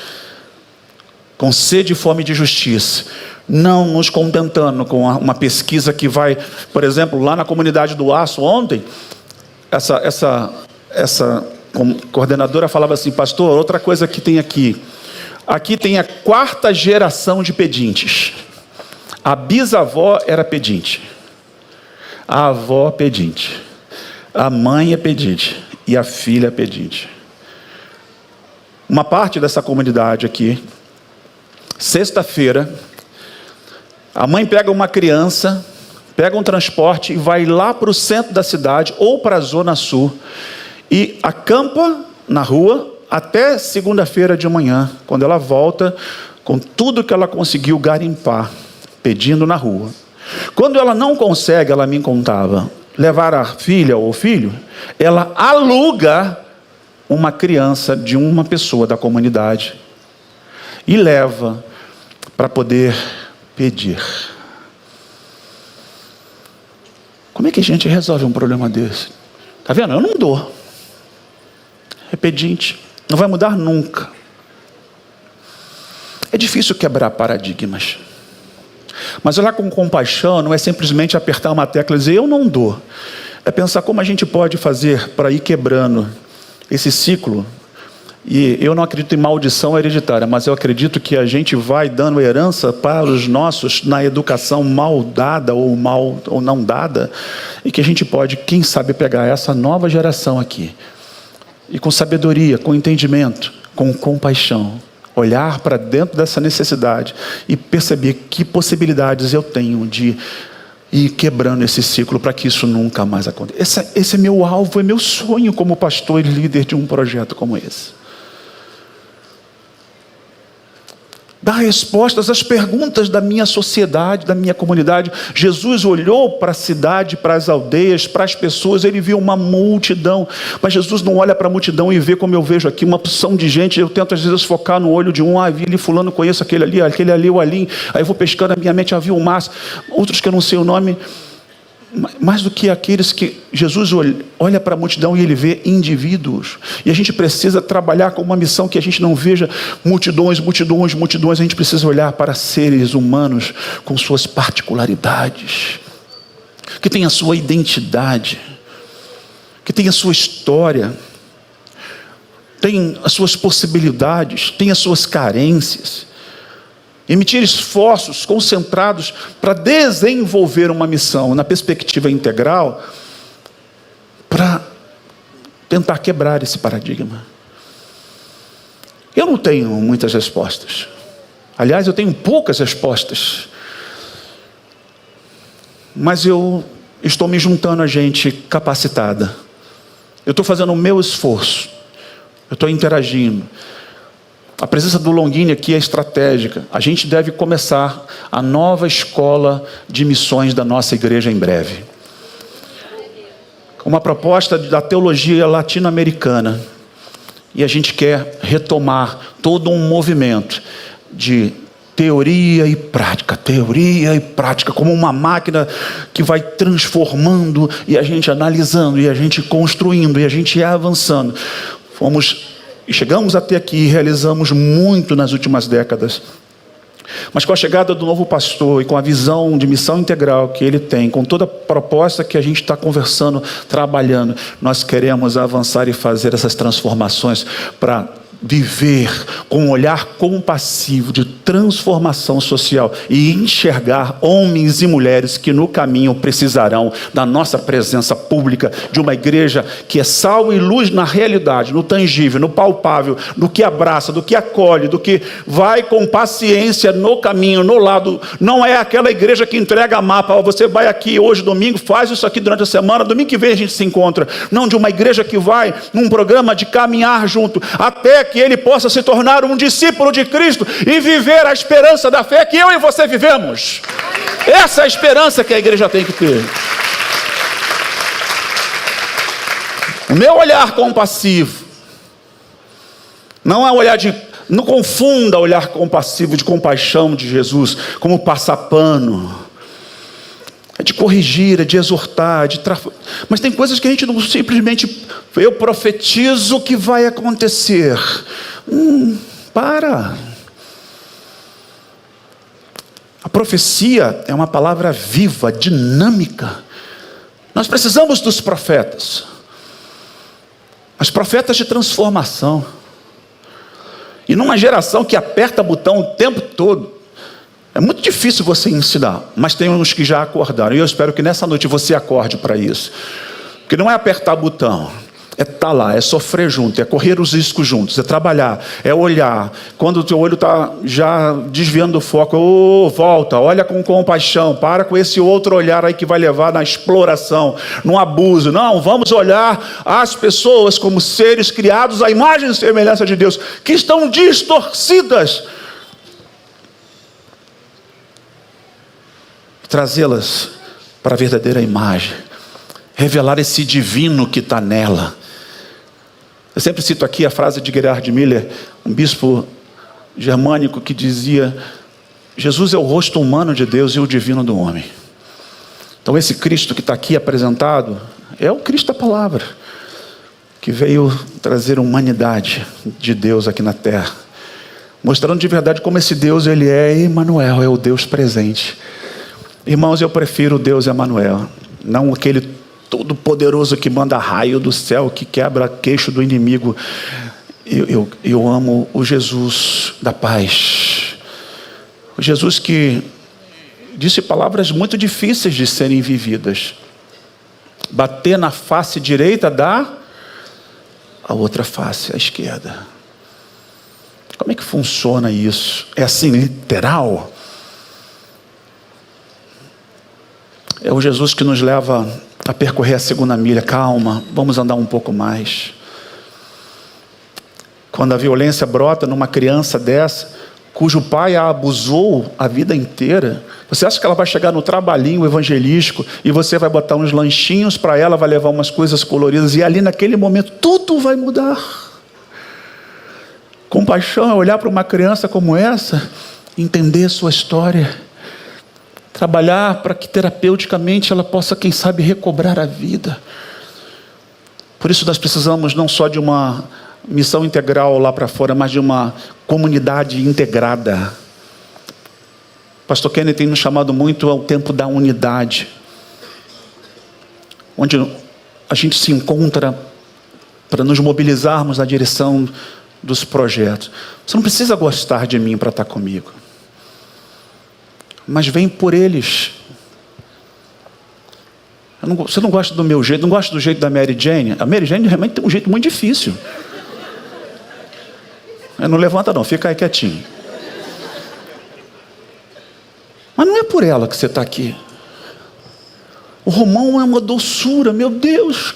com sede e fome de justiça, não nos contentando com uma pesquisa que vai, por exemplo, lá na comunidade do Aço ontem, essa coordenadora falava assim: pastor, outra coisa que tem aqui tem a 4ª geração de pedintes. A bisavó era pedinte, a avó pedinte, a mãe é pedinte e a filha é pedinte. Uma parte dessa comunidade aqui, sexta-feira, a mãe pega uma criança, pega um transporte e vai lá para o centro da cidade ou para a zona sul e acampa na rua até segunda-feira de manhã, quando ela volta com tudo que ela conseguiu garimpar, pedindo na rua. Quando ela não consegue, ela me contava, levar a filha ou o filho, ela aluga uma criança de uma pessoa da comunidade e leva para poder pedir. Como é que a gente resolve um problema desse? Está vendo? Eu não dou. É pedinte. Não vai mudar nunca. É difícil quebrar paradigmas. Mas olhar com compaixão não é simplesmente apertar uma tecla e dizer eu não dou. É pensar como a gente pode fazer para ir quebrando esse ciclo. E eu não acredito em maldição hereditária, mas eu acredito que a gente vai dando herança para os nossos na educação mal dada ou não dada, e que a gente pode, quem sabe, pegar essa nova geração aqui e com sabedoria, com entendimento, com compaixão, olhar para dentro dessa necessidade e perceber que possibilidades eu tenho de ir quebrando esse ciclo para que isso nunca mais aconteça. Esse é meu alvo, é meu sonho como pastor e líder de um projeto como esse. Dar respostas às perguntas da minha sociedade, da minha comunidade. Jesus olhou para a cidade, para as aldeias, para as pessoas, ele viu uma multidão, mas Jesus não olha para a multidão e vê como eu vejo aqui, uma porção de gente. Eu tento às vezes focar no olho de um, vi ali fulano, conheço aquele ali, o ali, aí eu vou pescando, a minha mente havia o Márcio, outros que eu não sei o nome. Mais do que aqueles que Jesus olha para a multidão e ele vê indivíduos. E a gente precisa trabalhar com uma missão que a gente não veja multidões. A gente precisa olhar para seres humanos com suas particularidades, que tem a sua identidade, que tem a sua história, tem as suas possibilidades, tem as suas carências. Emitir esforços concentrados para desenvolver uma missão na perspectiva integral, para tentar quebrar esse paradigma. Eu não tenho muitas respostas. Aliás, eu tenho poucas respostas. Mas eu estou me juntando a gente capacitada. Eu estou fazendo o meu esforço. Eu estou interagindo. A presença do Longini aqui é estratégica. A gente deve começar a nova escola de missões da nossa igreja em breve. Uma proposta da teologia latino-americana. E a gente quer retomar todo um movimento de Teoria e prática, como uma máquina que vai transformando, e a gente analisando, e a gente construindo, e a gente ia avançando. Chegamos até aqui e realizamos muito nas últimas décadas. Mas com a chegada do novo pastor e com a visão de missão integral que ele tem, com toda a proposta que a gente está conversando, trabalhando, nós queremos avançar e fazer essas transformações para viver com um olhar compassivo de transformação social e enxergar homens e mulheres que no caminho precisarão da nossa presença pública, de uma igreja que é sal e luz na realidade, no tangível, no palpável, do que abraça, do que acolhe, do que vai com paciência no caminho, no lado. Não é aquela igreja que entrega mapa, você vai aqui hoje domingo, faz isso aqui durante a semana, domingo que vem a gente se encontra. Não, de uma igreja que vai num programa de caminhar junto, até que ele possa se tornar um discípulo de Cristo e viver a esperança da fé que eu e você vivemos. Essa é a esperança que a igreja tem que ter. O meu olhar compassivo não é um olhar de... Não confunda olhar compassivo de compaixão de Jesus como passar pano. É de corrigir, é de exortar, mas tem coisas que a gente não simplesmente... Eu profetizo que vai acontecer. Para. A profecia é uma palavra viva, dinâmica. Nós precisamos dos profetas. Mas profetas de transformação. E numa geração que aperta botão o tempo todo, é muito difícil você ensinar, mas tem uns que já acordaram. E eu espero que nessa noite você acorde para isso. Porque não é apertar botão, é estar lá, é sofrer junto, é correr os riscos juntos, é trabalhar, é olhar. Quando o teu olho está já desviando do foco, volta, olha com compaixão, para com esse outro olhar aí que vai levar na exploração, no abuso. Não, vamos olhar as pessoas como seres criados à imagem e semelhança de Deus, que estão distorcidas. Trazê-las para a verdadeira imagem, revelar esse divino que está nela. Eu sempre cito aqui a frase de Gerhard Miller, um bispo germânico, que dizia: Jesus é o rosto humano de Deus e o divino do homem. Então esse Cristo que está aqui apresentado é o Cristo da palavra, que veio trazer humanidade de Deus aqui na terra, mostrando de verdade como esse Deus, ele é Emmanuel, é o Deus presente. Irmãos, eu prefiro o Deus Emmanuel, não aquele todo-poderoso que manda raio do céu, que quebra queixo do inimigo. Eu amo o Jesus da paz. O Jesus que disse palavras muito difíceis de serem vividas. Bater na face direita, dá a outra face, a esquerda. Como é que funciona isso? É assim, literal? É o Jesus que nos leva a percorrer a segunda milha. Calma, vamos andar um pouco mais. Quando a violência brota numa criança dessa, cujo pai a abusou a vida inteira, você acha que ela vai chegar no trabalhinho evangelístico e você vai botar uns lanchinhos para ela, vai levar umas coisas coloridas e ali naquele momento tudo vai mudar? Compaixão é olhar para uma criança como essa, entender sua história, trabalhar para que terapeuticamente ela possa, quem sabe, recobrar a vida. Por isso nós precisamos não só de uma missão integral lá para fora, mas de uma comunidade integrada. Pastor Kenny tem nos chamado muito ao tempo da unidade, onde a gente se encontra para nos mobilizarmos na direção dos projetos. Você não precisa gostar de mim para estar comigo, mas vem por eles. Você não gosta do meu jeito, não gosta do jeito da Mary Jane? A Mary Jane realmente tem um jeito muito difícil. Não levanta não, fica aí quietinho. Mas não é por ela que você está aqui. O Romão é uma doçura, meu Deus.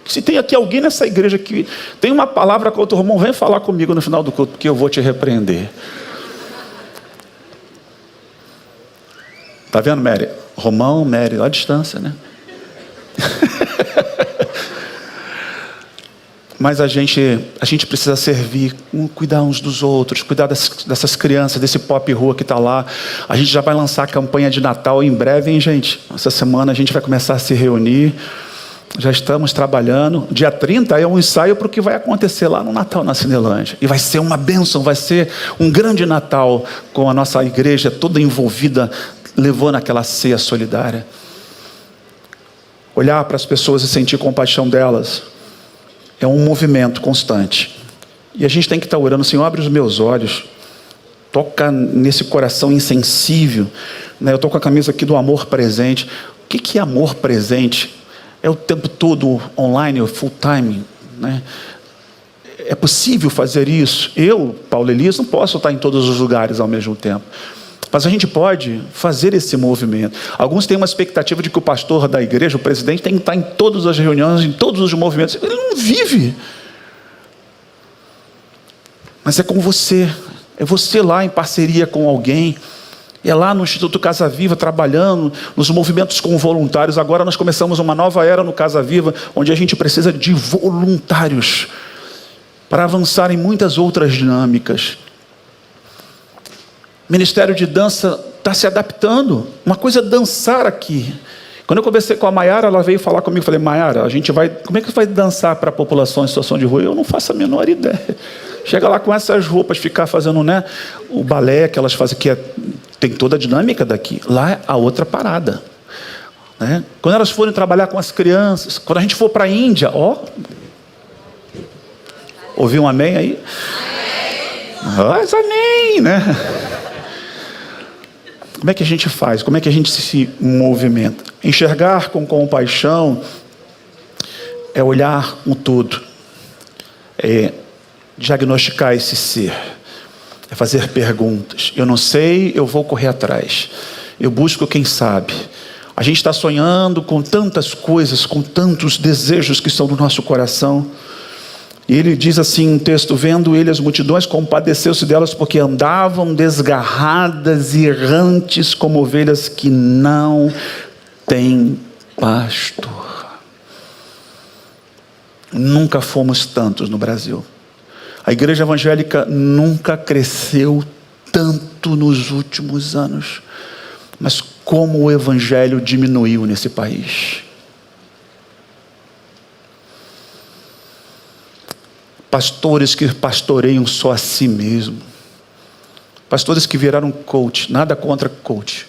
Se tem aqui alguém nessa igreja que tem uma palavra contra o Romão, vem falar comigo no final do culto, porque eu vou te repreender. Está vendo, Mary? Romão, Mary, à distância, né? Mas a gente precisa servir, cuidar uns dos outros, cuidar dessas crianças, desse pop rua que está lá. A gente já vai lançar a campanha de Natal em breve, hein, gente? Essa semana a gente vai começar a se reunir. Já estamos trabalhando. Dia 30 é um ensaio para o que vai acontecer lá no Natal na Cinelândia. E vai ser uma bênção, vai ser um grande Natal com a nossa igreja toda envolvida, levando aquela ceia solidária. Olhar para as pessoas e sentir compaixão delas é um movimento constante. E a gente tem que estar orando, Senhor, abre os meus olhos, toca nesse coração insensível. Eu estou com a camisa aqui do amor presente. O que é amor presente? É o tempo todo online, full time, né? É possível fazer isso? Eu, Paulo Elias, não posso estar em todos os lugares ao mesmo tempo. Mas a gente pode fazer esse movimento. Alguns têm uma expectativa de que o pastor da igreja, o presidente, tem que estar em todas as reuniões, em todos os movimentos. Ele não vive. Mas é com você. É você lá em parceria com alguém. É lá no Instituto Casa Viva, trabalhando nos movimentos com voluntários. Agora nós começamos uma nova era no Casa Viva, onde a gente precisa de voluntários para avançar em muitas outras dinâmicas. O Ministério de Dança está se adaptando. Uma coisa é dançar aqui. Quando eu conversei com a Maiara, ela veio falar comigo. Falei, Maiara, como é que vai dançar para a população em situação de rua? Eu não faço a menor ideia. Chega lá com essas roupas, ficar fazendo, né, o balé que elas fazem, tem toda a dinâmica daqui. Lá é a outra parada. Né? Quando elas forem trabalhar com as crianças, quando a gente for para a Índia, ouviu um amém aí? Mas amém, né? Como é que a gente faz? Como é que a gente se movimenta? Enxergar com compaixão é olhar um todo. É diagnosticar esse ser. É fazer perguntas. Eu não sei, eu vou correr atrás. Eu busco quem sabe. A gente está sonhando com tantas coisas, com tantos desejos que estão no nosso coração. E ele diz assim um texto, vendo ele as multidões, compadeceu-se delas porque andavam desgarradas e errantes como ovelhas que não têm pastor. Nunca fomos tantos no Brasil. A igreja evangélica nunca cresceu tanto nos últimos anos. Mas como o evangelho diminuiu nesse país. Pastores que pastoreiam só a si mesmo. Pastores que viraram coach. Nada contra coach.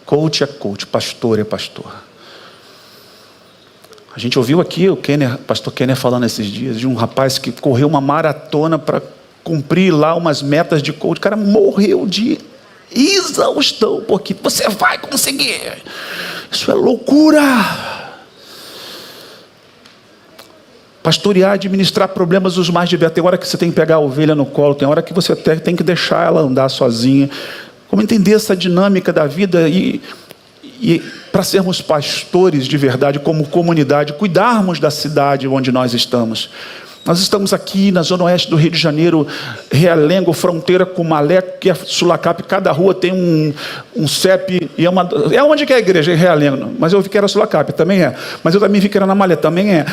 Coach é coach, pastor é pastor. A gente ouviu aqui o pastor Kenner falando esses dias de um rapaz que correu uma maratona para cumprir lá umas metas de coach. O cara morreu de exaustão, porque você vai conseguir. Isso é loucura. Pastorear, administrar problemas os mais diversos. Tem hora que você tem que pegar a ovelha no colo, tem hora que você tem que deixar ela andar sozinha. Como entender essa dinâmica da vida e para sermos pastores de verdade, como comunidade, cuidarmos da cidade onde nós estamos. Nós estamos aqui na zona oeste do Rio de Janeiro, Realengo, fronteira com Malé, que é Sulacap. Cada rua tem um CEP. E é onde que é a igreja? É Realengo. Mas eu vi que era Sulacap, também é. Mas eu também vi que era na Malé, também é.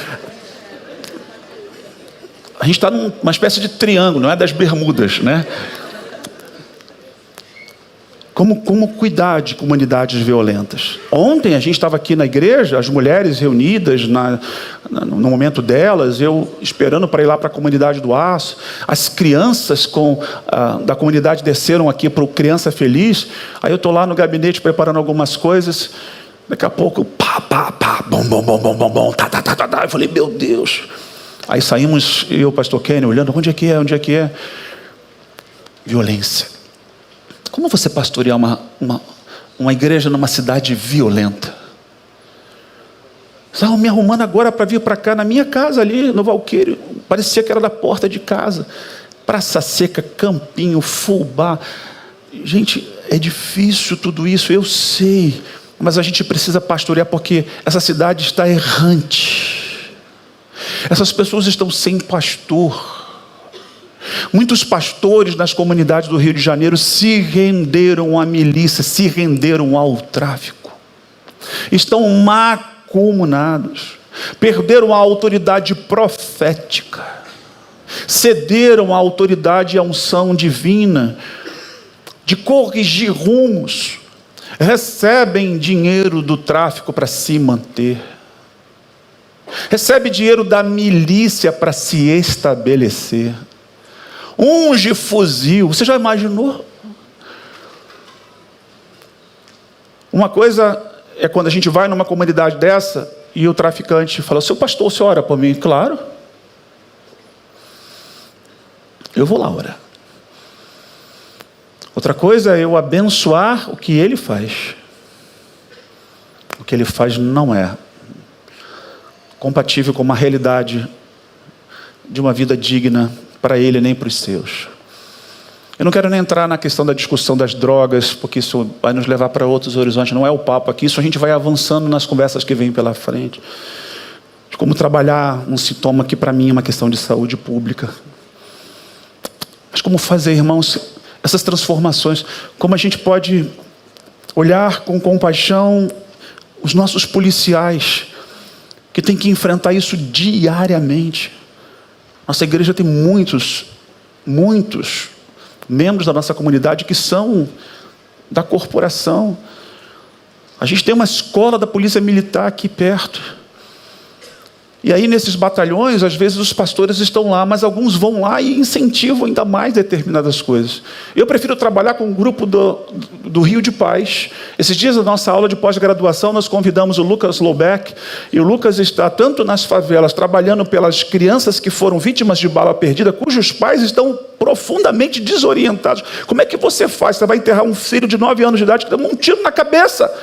A gente está numa espécie de triângulo, não é das Bermudas, né? Como cuidar de comunidades violentas? Ontem a gente estava aqui na igreja, as mulheres reunidas no momento delas, eu esperando para ir lá para a comunidade do Aço, as crianças da comunidade desceram aqui para o Criança Feliz, aí eu estou lá no gabinete preparando algumas coisas, daqui a pouco, bom, tá, eu falei, meu Deus. Aí saímos, eu e o pastor Kenny, olhando, onde é que é? Violência. Como você pastorear uma igreja numa cidade violenta? Estava me arrumando agora para vir para cá, na minha casa ali, no Valqueiro. Parecia que era da porta de casa. Praça Seca, Campinho, Fubá. Gente, é difícil tudo isso, eu sei. Mas a gente precisa pastorear porque essa cidade está errante. Essas pessoas estão sem pastor. Muitos pastores nas comunidades do Rio de Janeiro se renderam à milícia, se renderam ao tráfico. Estão macumunados. perderam a autoridade profética, cederam à autoridade e à unção divina de corrigir rumos, recebem dinheiro do tráfico para se manter, recebe dinheiro da milícia para se estabelecer, unge fuzil. Você já imaginou? Uma coisa é quando a gente vai numa comunidade dessa e o traficante fala: seu pastor, você ora por mim? Claro, eu vou lá orar. Outra coisa é eu abençoar o que ele faz. O que ele faz não é compatível com uma realidade de uma vida digna para ele nem para os seus. Eu não quero nem entrar na questão da discussão das drogas, porque isso vai nos levar para outros horizontes. Não é o papo aqui, isso a gente vai avançando nas conversas que vêm pela frente. De como trabalhar um sintoma que para mim é uma questão de saúde pública. Mas como fazer, irmãos, essas transformações? Como a gente pode olhar com compaixão os nossos policiais, que têm que enfrentar isso diariamente. Nossa igreja tem muitos membros da nossa comunidade que são da corporação. A gente tem uma escola da polícia militar aqui perto. E aí nesses batalhões, às vezes os pastores estão lá, mas alguns vão lá e incentivam ainda mais determinadas coisas. Eu prefiro trabalhar com um grupo do Rio de Paz. Esses dias, na nossa aula de pós-graduação, nós convidamos o Lucas Lobeck, e o Lucas está tanto nas favelas, trabalhando pelas crianças que foram vítimas de bala perdida, cujos pais estão profundamente desorientados. Como é que você faz? Você vai enterrar um filho de 9 anos de idade que deu um tiro na cabeça.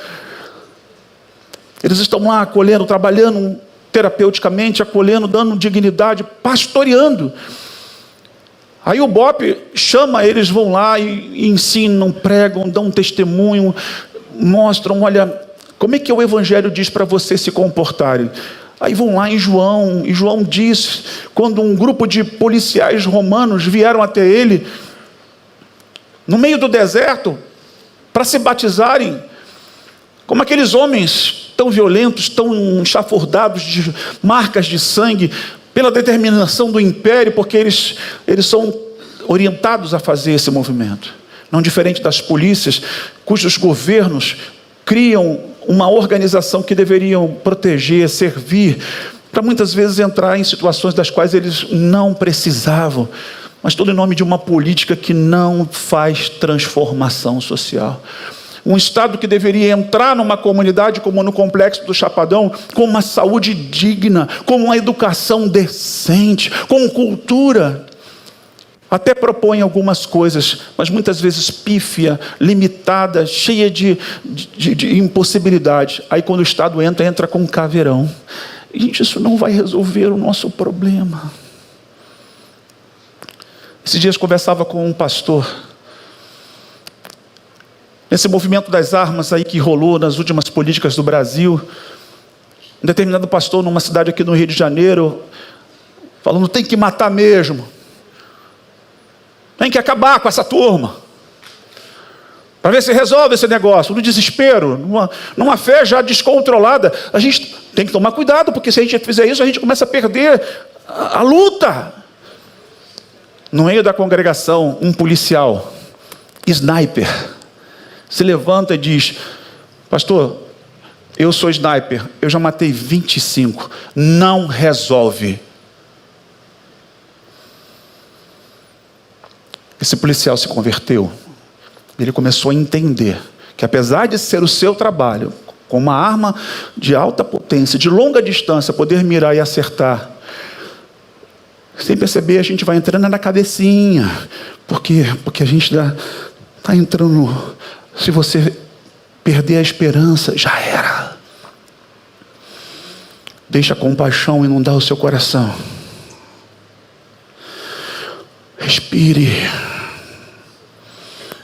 Eles estão lá acolhendo, trabalhando terapeuticamente, acolhendo, dando dignidade, pastoreando. Aí o BOP chama, eles vão lá e ensinam, pregam, dão um testemunho, mostram, olha, como é que o Evangelho diz para você se comportarem. Aí vão lá em João, e João diz, quando um grupo de policiais romanos vieram até ele, no meio do deserto, para se batizarem, como aqueles homens tão violentos, tão chafurdados de marcas de sangue, pela determinação do império, porque eles são orientados a fazer esse movimento. Não diferente das polícias, cujos governos criam uma organização que deveriam proteger, servir, para muitas vezes entrar em situações das quais eles não precisavam, mas tudo em nome de uma política que não faz transformação social. Um Estado que deveria entrar numa comunidade como no Complexo do Chapadão, com uma saúde digna, com uma educação decente, com cultura. Até propõe algumas coisas, mas muitas vezes pífia, limitada, cheia de impossibilidade. Aí quando o Estado entra com um caveirão. Gente, isso não vai resolver o nosso problema. Esses dias conversava com um pastor. Esse movimento das armas aí que rolou nas últimas políticas do Brasil, um determinado pastor numa cidade aqui no Rio de Janeiro, falando, tem que matar mesmo, tem que acabar com essa turma, para ver se resolve esse negócio, no desespero, numa fé já descontrolada. A gente tem que tomar cuidado, porque se a gente fizer isso, a gente começa a perder a luta. No meio da congregação, um policial, sniper, se levanta e diz, pastor, eu sou sniper, eu já matei 25, não resolve. Esse policial se converteu, ele começou a entender que apesar de ser o seu trabalho, com uma arma de alta potência, de longa distância, poder mirar e acertar, sem perceber a gente vai entrando na cabecinha, porque a gente está entrando. Se você perder a esperança, já era. Deixa a compaixão inundar o seu coração. Respire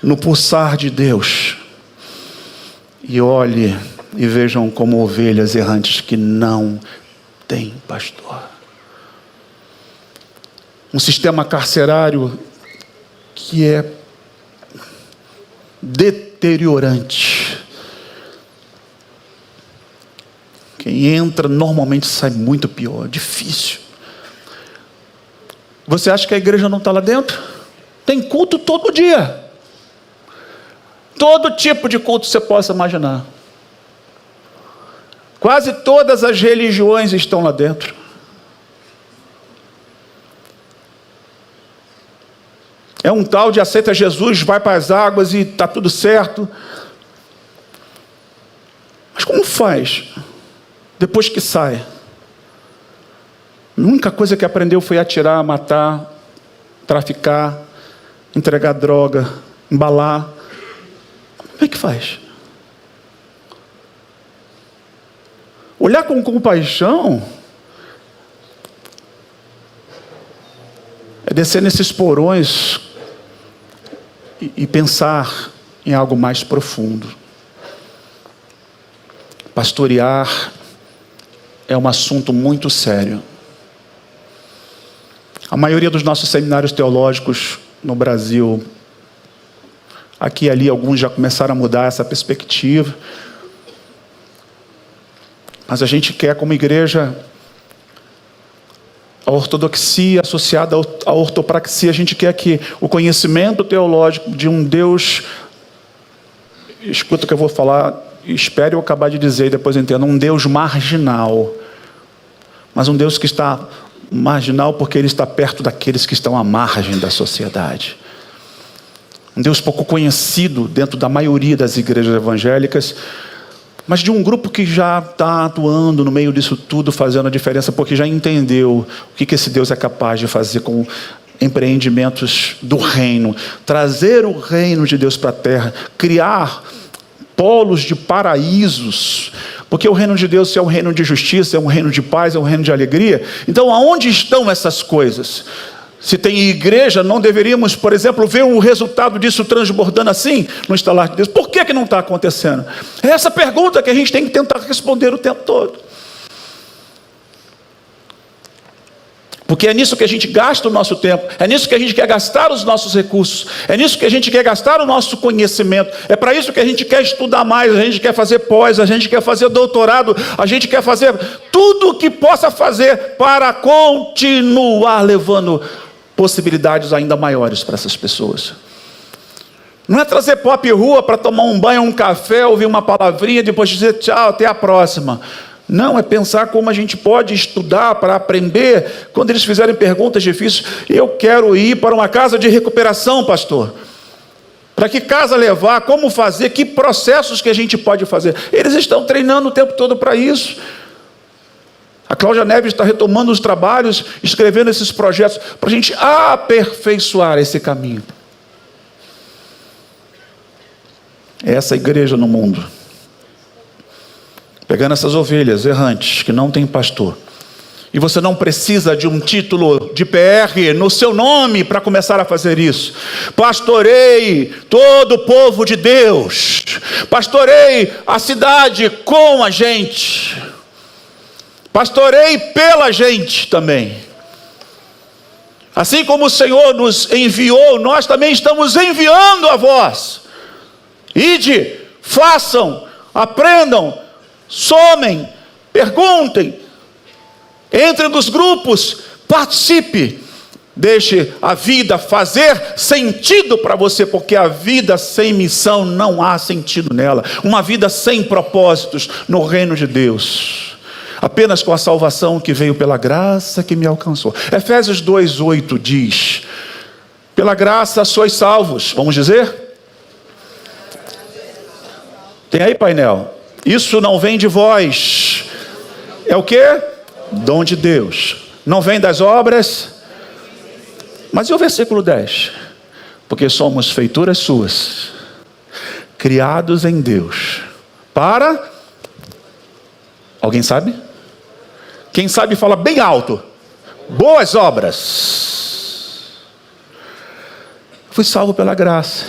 no pulsar de Deus e olhe e vejam como ovelhas errantes que não têm pastor. Um sistema carcerário que é deteriorante, Quem entra normalmente sai muito pior, difícil. Você acha que a igreja não está lá dentro? Tem culto todo dia. Todo tipo de culto você possa imaginar. Quase todas as religiões estão lá dentro. É um tal de aceita Jesus, vai para as águas e está tudo certo. Mas como faz depois que sai? A única coisa que aprendeu foi atirar, matar, traficar, entregar droga, embalar. Como é que faz? Olhar com compaixão é descer nesses porões e pensar em algo mais profundo. Pastorear é um assunto muito sério. A maioria dos nossos seminários teológicos no Brasil, aqui e ali, alguns já começaram a mudar essa perspectiva. Mas a gente quer, como igreja, a ortodoxia associada à ortopraxia. A gente quer que o conhecimento teológico de um Deus, escuta o que eu vou falar, espere eu acabar de dizer e depois entenda, um Deus marginal, mas um Deus que está marginal porque Ele está perto daqueles que estão à margem da sociedade. Um Deus pouco conhecido dentro da maioria das igrejas evangélicas, mas de um grupo que já está atuando no meio disso tudo, fazendo a diferença, porque já entendeu o que esse Deus é capaz de fazer com empreendimentos do reino, trazer o reino de Deus para a terra, criar polos de paraísos, porque o reino de Deus é um reino de justiça, é um reino de paz, é um reino de alegria. Então, aonde estão essas coisas? Se tem igreja, não deveríamos, por exemplo, ver o resultado disso transbordando assim no estalar de Deus? Por que não está acontecendo? É essa pergunta que a gente tem que tentar responder o tempo todo. Porque é nisso que a gente gasta o nosso tempo, é nisso que a gente quer gastar os nossos recursos, é nisso que a gente quer gastar o nosso conhecimento, é para isso que a gente quer estudar mais, a gente quer fazer pós, a gente quer fazer doutorado, a gente quer fazer tudo o que possa fazer para continuar levando possibilidades ainda maiores para essas pessoas. Não é trazer pop rua para tomar um banho, um café, ouvir uma palavrinha, depois dizer tchau, até a próxima. Não, é pensar como a gente pode estudar para aprender. Quando eles fizerem perguntas difíceis, eu quero ir para uma casa de recuperação, pastor. Para que casa levar, como fazer, que processos que a gente pode fazer. Eles estão treinando o tempo todo para isso. A Cláudia Neves está retomando os trabalhos, escrevendo esses projetos, para a gente aperfeiçoar esse caminho. É essa igreja no mundo. Pegando essas ovelhas errantes, que não tem pastor. E você não precisa de um título de PR no seu nome para começar a fazer isso. Pastorei todo o povo de Deus. Pastorei a cidade com a gente. Pastorei pela gente também. Assim como o Senhor nos enviou, nós também estamos enviando a vós. Ide, façam, aprendam, somem, perguntem, entre nos grupos, participe, deixe a vida fazer sentido para você, porque a vida sem missão não há sentido nela. Uma vida sem propósitos no reino de Deus, apenas com a salvação que veio pela graça que me alcançou. Efésios 2:8 diz: pela graça sois salvos. Vamos dizer? Tem aí painel? Isso não vem de vós. É o quê? Dom de Deus. Não vem das obras. Mas e o versículo 10? Porque somos feituras suas, criados em Deus, para... Alguém sabe? Quem sabe fala bem alto. Boas obras. Fui salvo pela graça.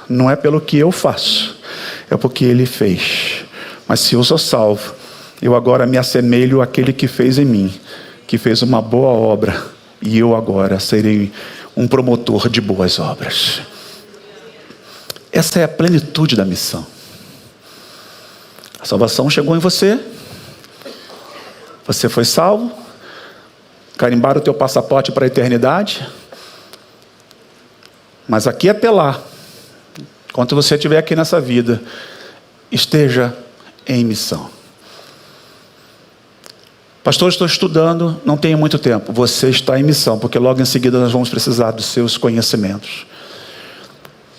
Não é pelo que eu faço, é porque Ele fez. Mas se eu sou salvo, eu agora me assemelho àquele que fez em mim, que fez uma boa obra, e eu agora serei um promotor de boas obras. Essa é a plenitude da missão. A salvação chegou em você, Você foi salvo, carimbaram o teu passaporte para a eternidade, mas aqui até lá, enquanto você estiver aqui nessa vida, esteja em missão. Pastor, estou estudando, não tenho muito tempo. Você está em missão, porque logo em seguida nós vamos precisar dos seus conhecimentos.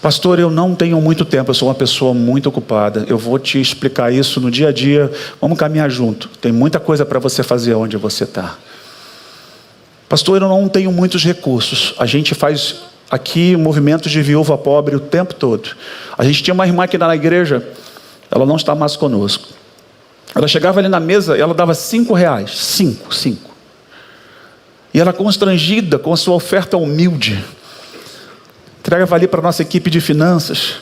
Pastor, eu não tenho muito tempo, eu sou uma pessoa muito ocupada. Eu vou te explicar isso no dia a dia. Vamos caminhar junto. Tem muita coisa para você fazer onde você está. Pastor, eu não tenho muitos recursos. A gente faz aqui movimentos de viúva pobre o tempo todo. A gente tinha uma irmã aqui na igreja, ela não está mais conosco. Ela chegava ali na mesa e ela dava R$5. Cinco. E ela, constrangida com a sua oferta humilde, entregava ali para a nossa equipe de finanças.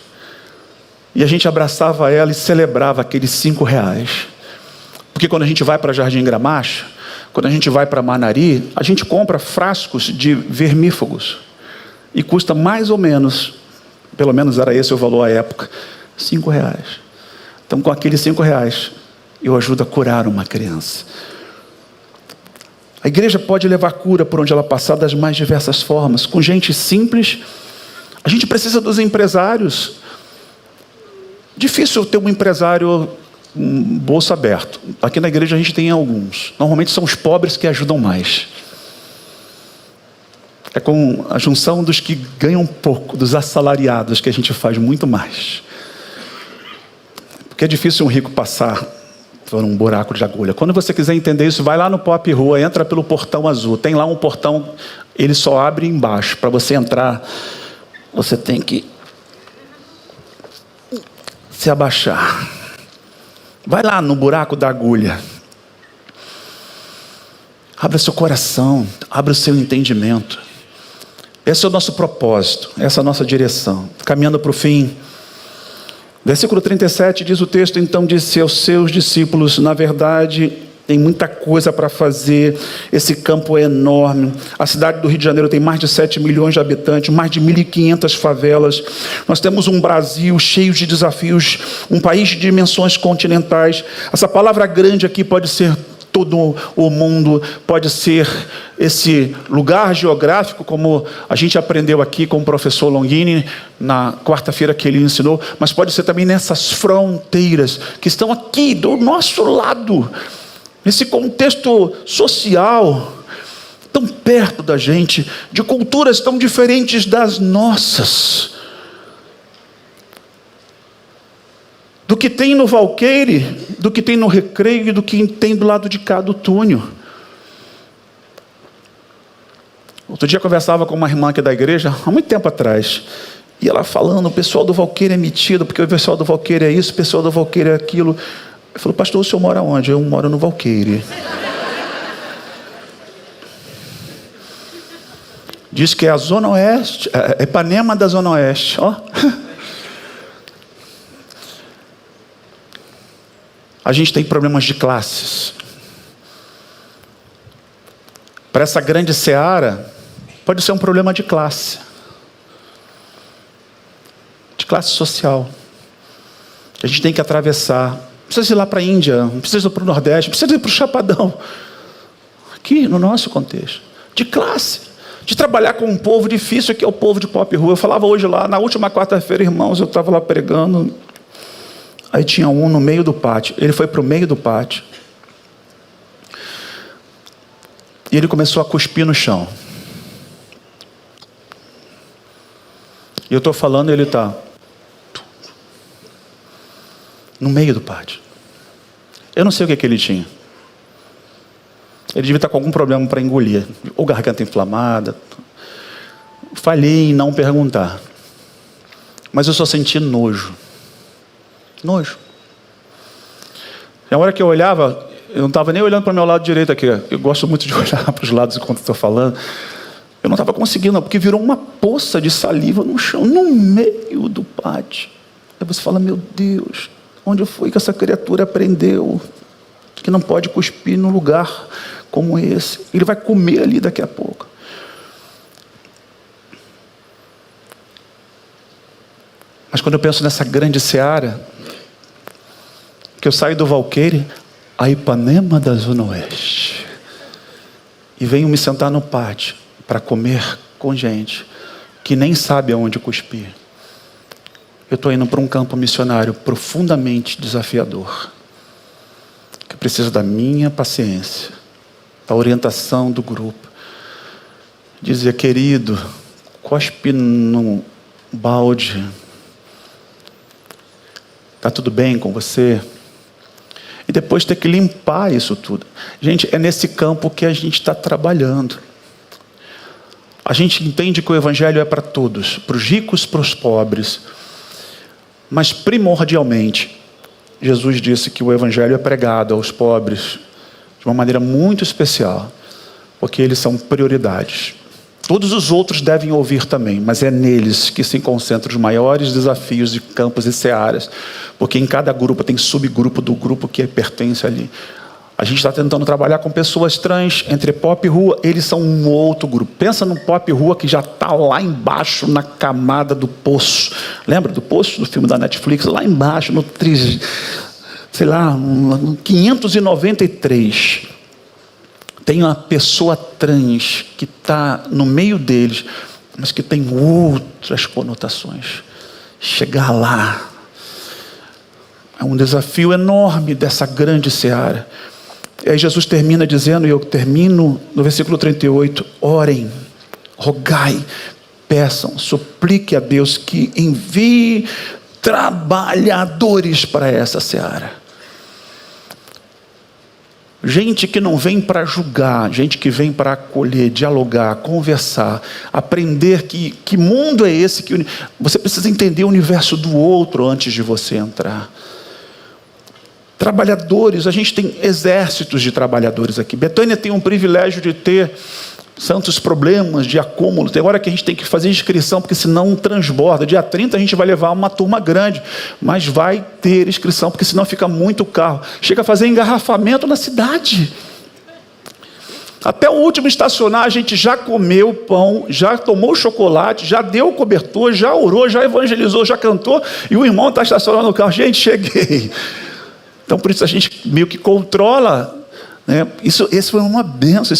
E a gente abraçava ela e celebrava aqueles R$5. Porque quando a gente vai para Jardim Gramacho, quando a gente vai para Manari, a gente compra frascos de vermífugos. E custa mais ou menos, pelo menos era esse o valor à época, R$5. Então, com aqueles R$5, eu ajudo a curar uma criança. A igreja pode levar cura por onde ela passar das mais diversas formas. Com gente simples, a gente precisa dos empresários. Difícil ter um empresário bolso aberto. Aqui na igreja a gente tem alguns. Normalmente são os pobres que ajudam mais. É com a junção dos que ganham pouco, dos assalariados, que a gente faz muito mais. Porque é difícil um rico passar por um buraco de agulha. Quando você quiser entender isso, vai lá no Pop Rua, entra pelo portão azul. Tem lá um portão, ele só abre embaixo. Para você entrar, você tem que se abaixar. Vai lá no buraco da agulha. Abra seu coração, abra o seu entendimento. Esse é o nosso propósito, essa é a nossa direção. Caminhando para o fim. Versículo 37 diz o texto: então disse aos seus discípulos, na verdade, tem muita coisa para fazer, esse campo é enorme, a cidade do Rio de Janeiro tem mais de 7 milhões de habitantes, mais de 1.500 favelas, nós temos um Brasil cheio de desafios, um país de dimensões continentais. Essa palavra grande aqui pode ser todo o mundo, pode ser esse lugar geográfico, como a gente aprendeu aqui com o professor Longini, na quarta-feira que ele ensinou, mas pode ser também nessas fronteiras, que estão aqui do nosso lado, nesse contexto social, tão perto da gente, de culturas tão diferentes das nossas. Do que tem no Valqueire, do que tem no Recreio e do que tem do lado de cá do túnel. Outro dia eu conversava com uma irmã aqui da igreja, há muito tempo atrás, e ela falando, o pessoal do Valqueire é metido, porque o pessoal do Valqueire é isso, o pessoal do Valqueire é aquilo. Eu falei, pastor, o senhor mora onde? Eu moro no Valqueire. Diz que é a Zona Oeste, é Ipanema da Zona Oeste, ó. A gente tem problemas de classes. Para essa grande seara, pode ser um problema de classe social. A gente tem que atravessar. Não precisa ir lá para a Índia, não precisa ir para o Nordeste, não precisa ir para o Chapadão. Aqui, no nosso contexto. De classe. De trabalhar com um povo difícil, que é o povo de Pop Rua. Eu falava hoje lá, na última quarta-feira, irmãos, eu estava lá pregando. Aí tinha um no meio do pátio. Ele foi para o meio do pátio. E ele começou a cuspir no chão. E eu estou falando, ele está no meio do pátio. Eu não sei o que ele tinha. Ele devia estar com algum problema para engolir. Ou garganta inflamada. Falhei em não perguntar. Mas eu só senti nojo. Nojo. Na hora que eu olhava, eu não estava nem olhando para o meu lado direito aqui. Eu gosto muito de olhar para os lados enquanto estou falando. Eu não estava conseguindo, porque virou uma poça de saliva no chão, no meio do pátio. Aí você fala, meu Deus, onde foi que essa criatura aprendeu que não pode cuspir num lugar como esse? Ele vai comer ali daqui a pouco. Mas quando eu penso nessa grande seara, que eu saio do Valqueire, a Ipanema da Zona Oeste e venho me sentar no pátio para comer com gente que nem sabe aonde cuspir, eu estou indo para um campo missionário profundamente desafiador, que precisa da minha paciência, da orientação do grupo. Dizer, querido, cospe no balde. Está tudo bem com você? E depois ter que limpar isso tudo. Gente, é nesse campo que a gente está trabalhando. A gente entende que o Evangelho é para todos, para os ricos, para os pobres. Mas primordialmente, Jesus disse que o Evangelho é pregado aos pobres de uma maneira muito especial, porque eles são prioridades. Todos os outros devem ouvir também, mas é neles que se concentram os maiores desafios de campos e searas, porque em cada grupo tem subgrupo do grupo que pertence ali. A gente está tentando trabalhar com pessoas trans, entre pop e rua, eles são um outro grupo. Pensa no pop e rua que já está lá embaixo na camada do poço. Lembra do poço, do filme da Netflix? Lá embaixo, no 593. Tem uma pessoa trans que está no meio deles, mas que tem outras conotações. Chegar lá é um desafio enorme dessa grande seara. E aí Jesus termina dizendo, e eu termino no versículo 38, orem, rogai, peçam, suplique a Deus que envie trabalhadores para essa seara. Gente que não vem para julgar, gente que vem para acolher, dialogar, conversar, aprender que mundo é esse, que você precisa entender o universo do outro antes de você entrar. Trabalhadores, a gente tem exércitos de trabalhadores aqui. Betânia tem um privilégio de ter santos problemas de acúmulo. Tem hora que a gente tem que fazer inscrição, porque senão transborda. Dia 30 a gente vai levar uma turma grande, mas vai ter inscrição, porque senão fica muito carro. Chega a fazer engarrafamento na cidade. Até o último estacionar, a gente já comeu pão, já tomou chocolate, já deu o cobertor, já orou, já evangelizou, já cantou, e o irmão está estacionando no carro. Gente, cheguei. Então, por isso a gente meio que controla, né? Isso é uma bênção.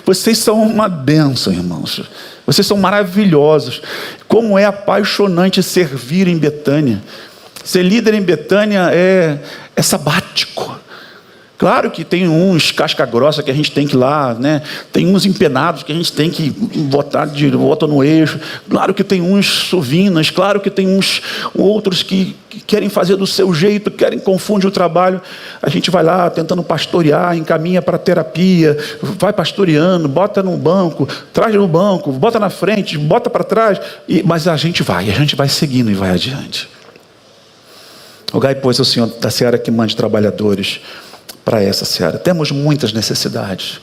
Vocês são uma bênção, irmãos. Vocês são maravilhosos. Como é apaixonante servir em Betânia. Ser líder em Betânia é sabático. Claro que tem uns casca grossa que a gente tem que ir lá, né? Tem uns empenados que a gente tem que botar de volta no eixo. Claro que tem uns suvinas, claro que tem uns outros que querem fazer do seu jeito, confundem o trabalho. A gente vai lá tentando pastorear, encaminha para terapia, vai pastoreando, bota no banco, traz no banco, bota na frente, bota para trás, mas a gente vai seguindo e vai adiante. Rogai, pois, ao Senhor da seara que mande trabalhadores para essa seara. Temos muitas necessidades.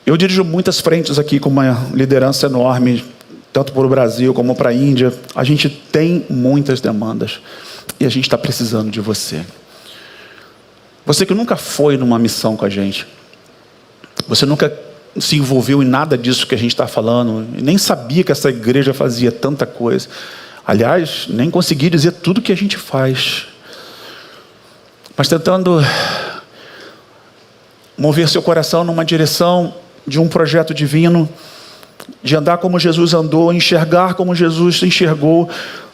Eu dirijo muitas frentes aqui com uma liderança enorme, tanto para o Brasil como para a Índia. A gente tem muitas demandas e a gente está precisando de você. Você que nunca foi numa missão com a gente, você nunca se envolveu em nada disso que a gente está falando, e nem sabia que essa igreja fazia tanta coisa. Aliás, nem consegui dizer tudo que a gente faz. Mas tentando mover seu coração numa direção de um projeto divino, de andar como Jesus andou, enxergar como Jesus enxergou,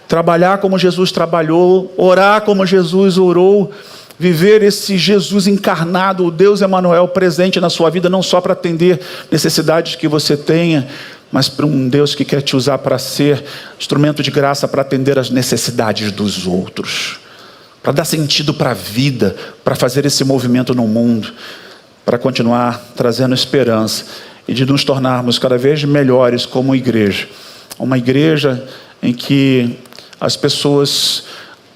trabalhar como Jesus trabalhou, orar como Jesus orou, viver esse Jesus encarnado, o Deus Emanuel presente na sua vida, não só para atender necessidades que você tenha, mas para um Deus que quer te usar para ser instrumento de graça para atender as necessidades dos outros. Para dar sentido para a vida, para fazer esse movimento no mundo, para continuar trazendo esperança e de nos tornarmos cada vez melhores como igreja. Uma igreja em que as pessoas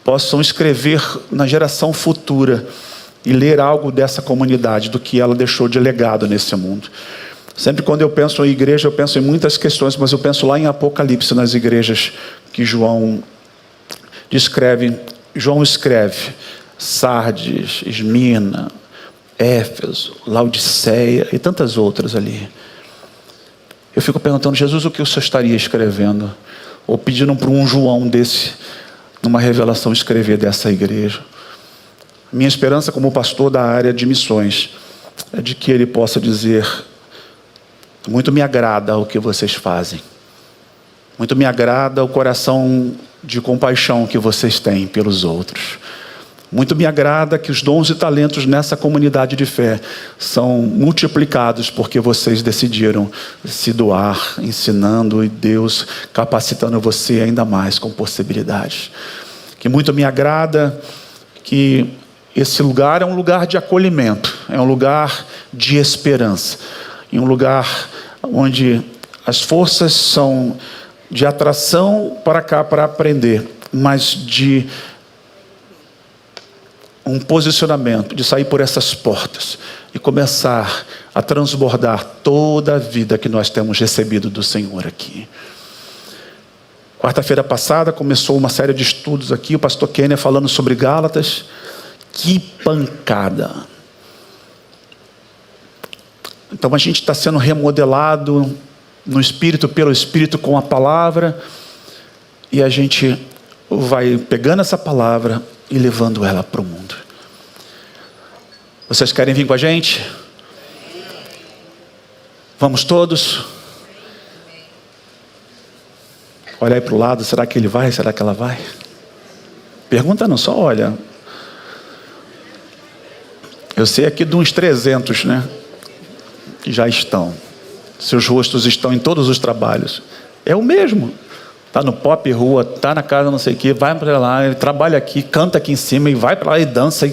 possam escrever na geração futura e ler algo dessa comunidade, do que ela deixou de legado nesse mundo. Sempre quando eu penso em igreja, eu penso em muitas questões, mas eu penso lá em Apocalipse, nas igrejas que João descreve. João escreve Sardes, Esmirna, Éfeso, Laodiceia e tantas outras ali. Eu fico perguntando, Jesus, o que o Senhor estaria escrevendo? Ou pedindo para um João desse, numa revelação, escrever dessa igreja? Minha esperança como pastor da área de missões é de que ele possa dizer: muito me agrada o que vocês fazem. Muito me agrada o coração de compaixão que vocês têm pelos outros. Muito me agrada que os dons e talentos nessa comunidade de fé são multiplicados porque vocês decidiram se doar, ensinando e Deus capacitando você ainda mais com possibilidades. Que muito me agrada que esse lugar é um lugar de acolhimento, é um lugar de esperança, em um lugar onde as forças são de atração para cá para aprender, mas de um posicionamento, de sair por essas portas e começar a transbordar toda a vida que nós temos recebido do Senhor aqui. Quarta-feira passada começou uma série de estudos aqui, o pastor Kênia falando sobre Gálatas. Que pancada! Então a gente está sendo remodelado no Espírito, pelo Espírito, com a palavra, e a gente vai pegando essa palavra e levando ela para o mundo. Vocês querem vir com a gente? Vamos todos? Olha aí para o lado, será que ele vai? Será que ela vai? Pergunta não, só olha. Eu sei aqui de uns 300, né? Que já estão. Seus rostos estão em todos os trabalhos. É o mesmo. Está no pop rua, está na casa não sei o quê, vai para lá, ele trabalha aqui, canta aqui em cima e vai para lá e dança.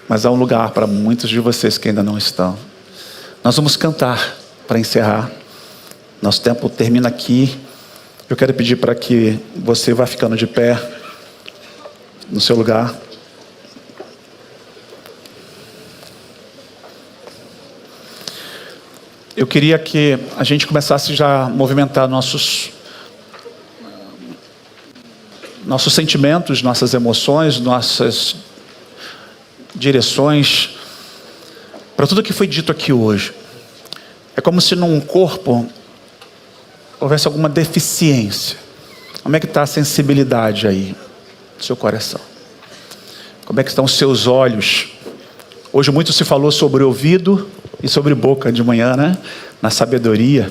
Mas há um lugar para muitos de vocês que ainda não estão. Nós vamos cantar para encerrar. Nosso tempo termina aqui. Eu quero pedir para que você vá ficando de pé no seu lugar. Eu queria que a gente começasse já a movimentar nossos sentimentos, nossas emoções, nossas direções, para tudo que foi dito aqui hoje. É como se num corpo houvesse alguma deficiência. Como é que está a sensibilidade aí do seu coração? Como é que estão os seus olhos? Hoje muito se falou sobre ouvido e sobre boca de manhã, né? Na sabedoria.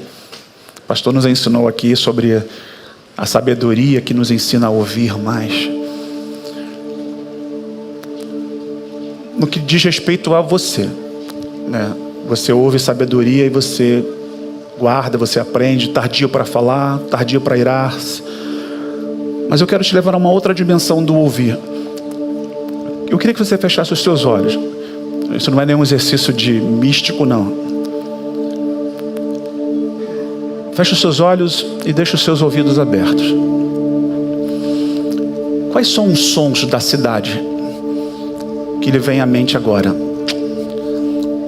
O pastor nos ensinou aqui sobre a sabedoria que nos ensina a ouvir mais. No que diz respeito a você, né? Você ouve sabedoria e você guarda, você aprende, tardio para falar, tardio para irar-se. Mas eu quero te levar a uma outra dimensão do ouvir. Eu queria que você fechasse os seus olhos. Isso não é nenhum exercício de místico, não. Feche os seus olhos e deixe os seus ouvidos abertos. Quais são os sons da cidade que lhe vem à mente agora?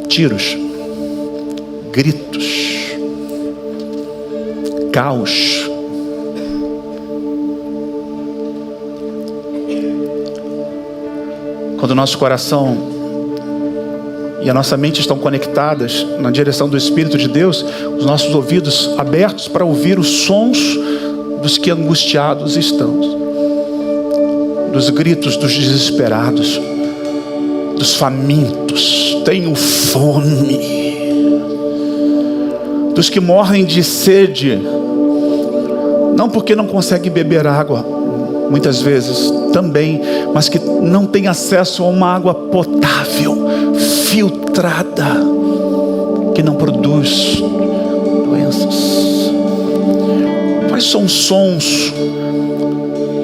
Tiros, gritos, caos. Quando o nosso coração e a nossa mente estão conectadas na direção do Espírito de Deus, os nossos ouvidos abertos para ouvir os sons dos que angustiados estão, dos gritos dos desesperados, dos famintos, tenho fome, dos que morrem de sede, não porque não conseguem beber água, muitas vezes também, mas que não têm acesso a uma água potável, filtrada, que não produz doenças. Quais são os sons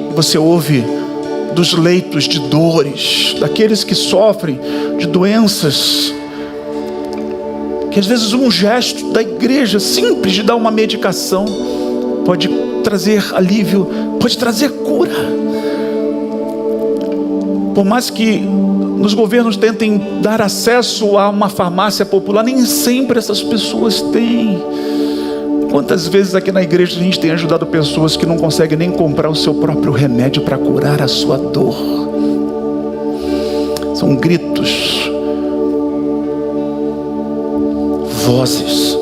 que você ouve dos leitos de dores, daqueles que sofrem de doenças, que às vezes um gesto da igreja simples de dar uma medicação pode trazer alívio, pode trazer cura. Por mais que nos governos tentem dar acesso a uma farmácia popular, nem sempre essas pessoas têm. Quantas vezes aqui na igreja a gente tem ajudado pessoas que não conseguem nem comprar o seu próprio remédio para curar a sua dor. São gritos, vozes.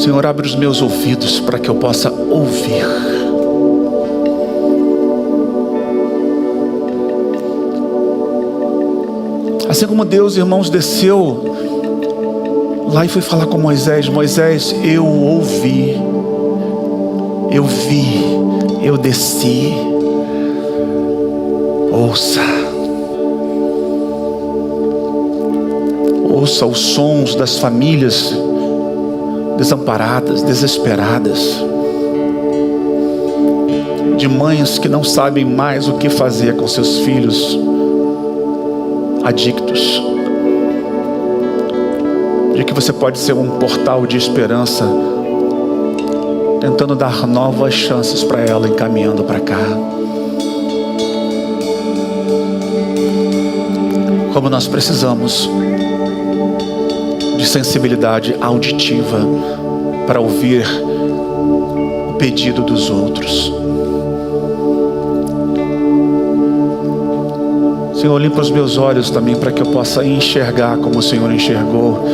Senhor, abre os meus ouvidos para que eu possa ouvir. Assim como Deus, irmãos, desceu lá e foi falar com Moisés: Moisés, eu ouvi, eu vi, eu desci. Ouça os sons das famílias desamparadas, desesperadas, de mães que não sabem mais o que fazer com seus filhos adictos, de que você pode ser um portal de esperança, tentando dar novas chances para ela, encaminhando para cá. Como nós precisamos de sensibilidade auditiva para ouvir o pedido dos outros. Senhor, limpa os meus olhos também para que eu possa enxergar como o Senhor enxergou,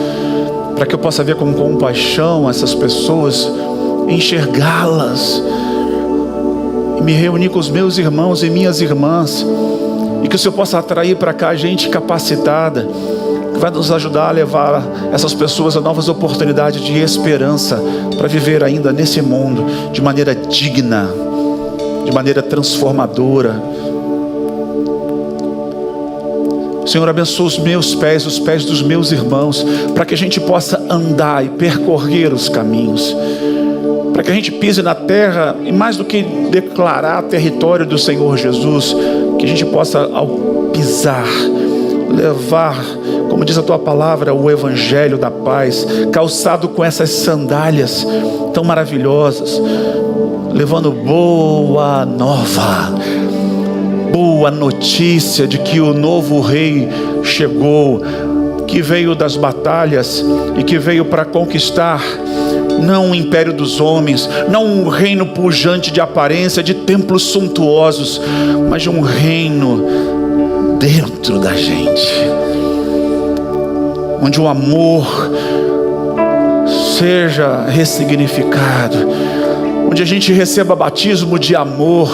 para que eu possa ver com compaixão essas pessoas, enxergá-las e me reunir com os meus irmãos e minhas irmãs, e que o Senhor possa atrair para cá gente capacitada, que vai nos ajudar a levar essas pessoas a novas oportunidades de esperança para viver ainda nesse mundo de maneira digna, de maneira transformadora. Senhor, abençoa os meus pés, os pés dos meus irmãos, para que a gente possa andar e percorrer os caminhos, para que a gente pise na terra, e mais do que declarar território do Senhor Jesus, que a gente possa, ao pisar, levar, como diz a tua palavra, o evangelho da paz, calçado com essas sandálias tão maravilhosas, levando boa nova, boa notícia de que o novo rei chegou, que veio das batalhas e que veio para conquistar não o império dos homens, não um reino pujante de aparência, de templos suntuosos, mas de um reino dentro da gente, onde o amor seja ressignificado, onde a gente receba batismo de amor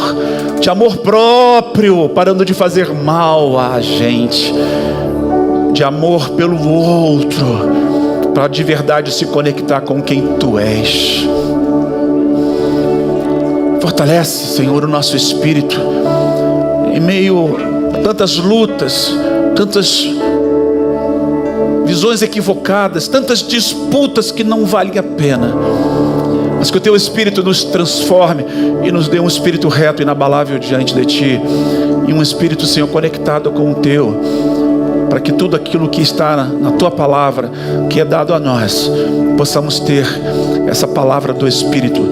próprio, parando de fazer mal a gente, de amor pelo outro, para de verdade se conectar com quem tu és. Fortalece, Senhor, o nosso espírito em meio a tantas lutas, tantas visões equivocadas, tantas disputas que não valem a pena, mas que o teu Espírito nos transforme e nos dê um espírito reto e inabalável diante de ti, e um espírito, Senhor, conectado com o teu, para que tudo aquilo que está na tua palavra, que é dado a nós, possamos ter essa palavra do Espírito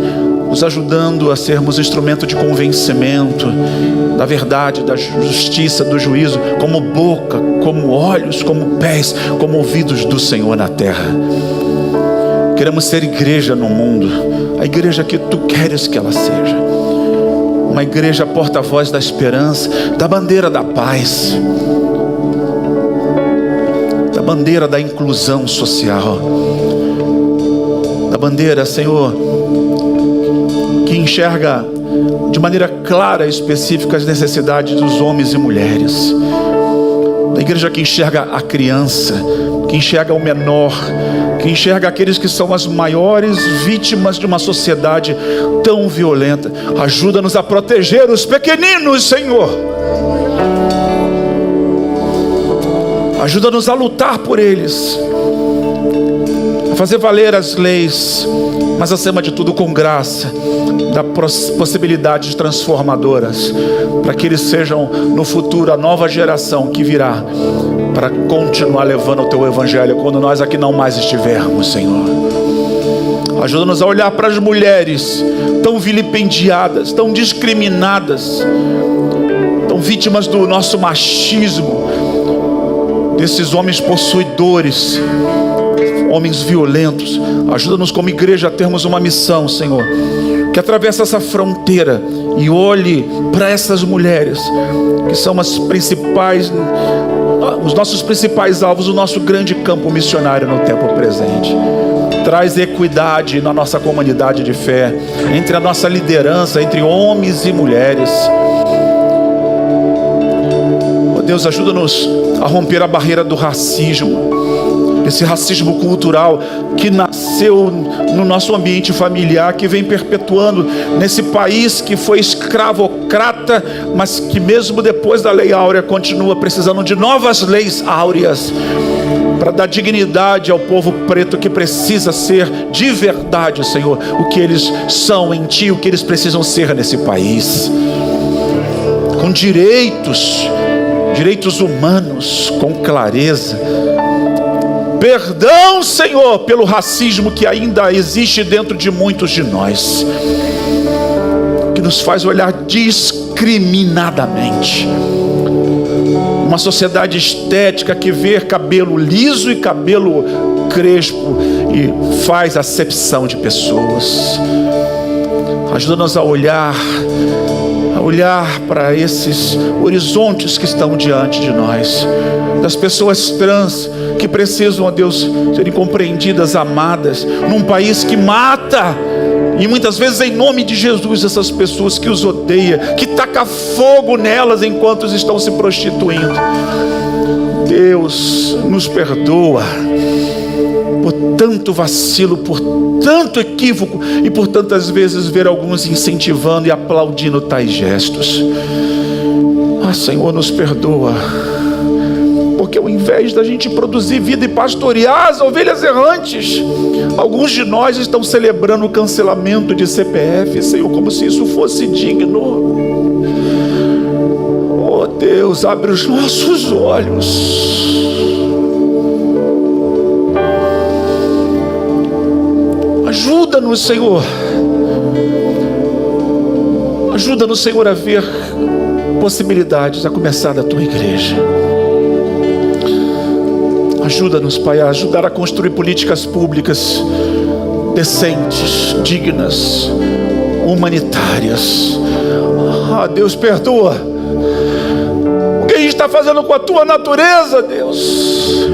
nos ajudando a sermos instrumento de convencimento da verdade, da justiça, do juízo, como boca, como olhos, como pés, como ouvidos do Senhor na terra. Queremos ser igreja no mundo, a igreja que tu queres que ela seja, uma igreja porta-voz da esperança, da bandeira da paz, da bandeira da inclusão social, da bandeira, Senhor, que enxerga de maneira clara e específica as necessidades dos homens e mulheres, da igreja que enxerga a criança, que enxerga o menor, que enxerga aqueles que são as maiores vítimas de uma sociedade tão violenta. Ajuda-nos a proteger os pequeninos, Senhor. Ajuda-nos a lutar por eles, a fazer valer as leis, mas acima de tudo com graça, da possibilidades transformadoras, para que eles sejam no futuro a nova geração que virá para continuar levando o teu evangelho quando nós aqui não mais estivermos, Senhor. Ajuda-nos a olhar para as mulheres tão vilipendiadas, tão discriminadas, tão vítimas do nosso machismo, desses homens possuidores, homens violentos. Ajuda-nos como igreja a termos uma missão, Senhor, que atravessa essa fronteira e olhe para essas mulheres, que são as principais, os nossos principais alvos, o nosso grande campo missionário no tempo presente. Traz equidade na nossa comunidade de fé, entre a nossa liderança, entre homens e mulheres. Oh Deus, ajuda-nos a romper a barreira do racismo, esse racismo cultural que nasceu no nosso ambiente familiar, que vem perpetuando nesse país que foi escravocrata, mas que mesmo depois da Lei Áurea continua precisando de novas leis áureas, para dar dignidade ao povo preto, que precisa ser de verdade, Senhor, o que eles são em Ti, o que eles precisam ser nesse país, com direitos humanos, com clareza. Perdão, Senhor, pelo racismo que ainda existe dentro de muitos de nós, que nos faz olhar discriminadamente. Uma sociedade estética que vê cabelo liso e cabelo crespo e faz acepção de pessoas. Ajuda-nos a olhar para esses horizontes que estão diante de nós, das pessoas trans que precisam, ó Deus, serem compreendidas, amadas, num país que mata, e muitas vezes em nome de Jesus, essas pessoas que os odeia, que taca fogo nelas enquanto estão se prostituindo. Deus, nos perdoa por tanto vacilo, por tanto equívoco e por tantas vezes ver alguns incentivando e aplaudindo tais gestos. Senhor, nos perdoa, porque ao invés da gente produzir vida e pastorear as ovelhas errantes, alguns de nós estão celebrando o cancelamento de CPF, Senhor, como se isso fosse digno. Oh Deus, abre os nossos olhos. Ajuda-nos, Senhor. Ajuda-nos, Senhor, a ver possibilidades, a começar da Tua igreja. Ajuda-nos, Pai, a ajudar a construir políticas públicas decentes, dignas, humanitárias. Deus, perdoa o que a gente está fazendo com a Tua natureza, Deus.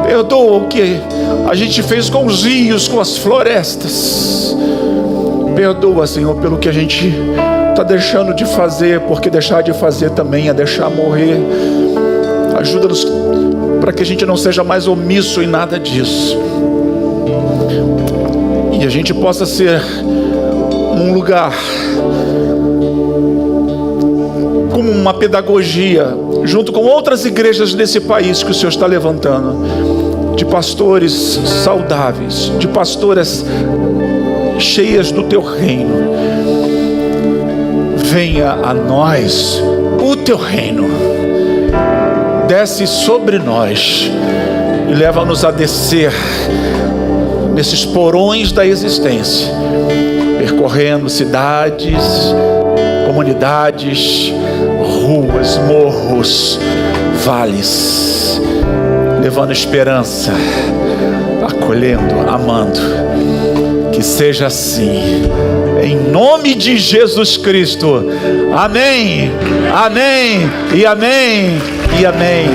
Perdoa o que a gente fez com os rios, com as florestas. Perdoa, Senhor, pelo que a gente está deixando de fazer, porque deixar de fazer também é deixar morrer. Ajuda-nos para que a gente não seja mais omisso em nada disso, e a gente possa ser um lugar, como uma pedagogia, junto com outras igrejas desse país que o Senhor está levantando, de pastores saudáveis, de pastoras cheias do Teu reino. Venha a nós o Teu reino, desce sobre nós e leva-nos a descer nesses porões da existência, percorrendo cidades, comunidades, ruas, morros, vales, levando esperança, acolhendo, amando. Que seja assim, em nome de Jesus Cristo. Amém, amém e amém e amém.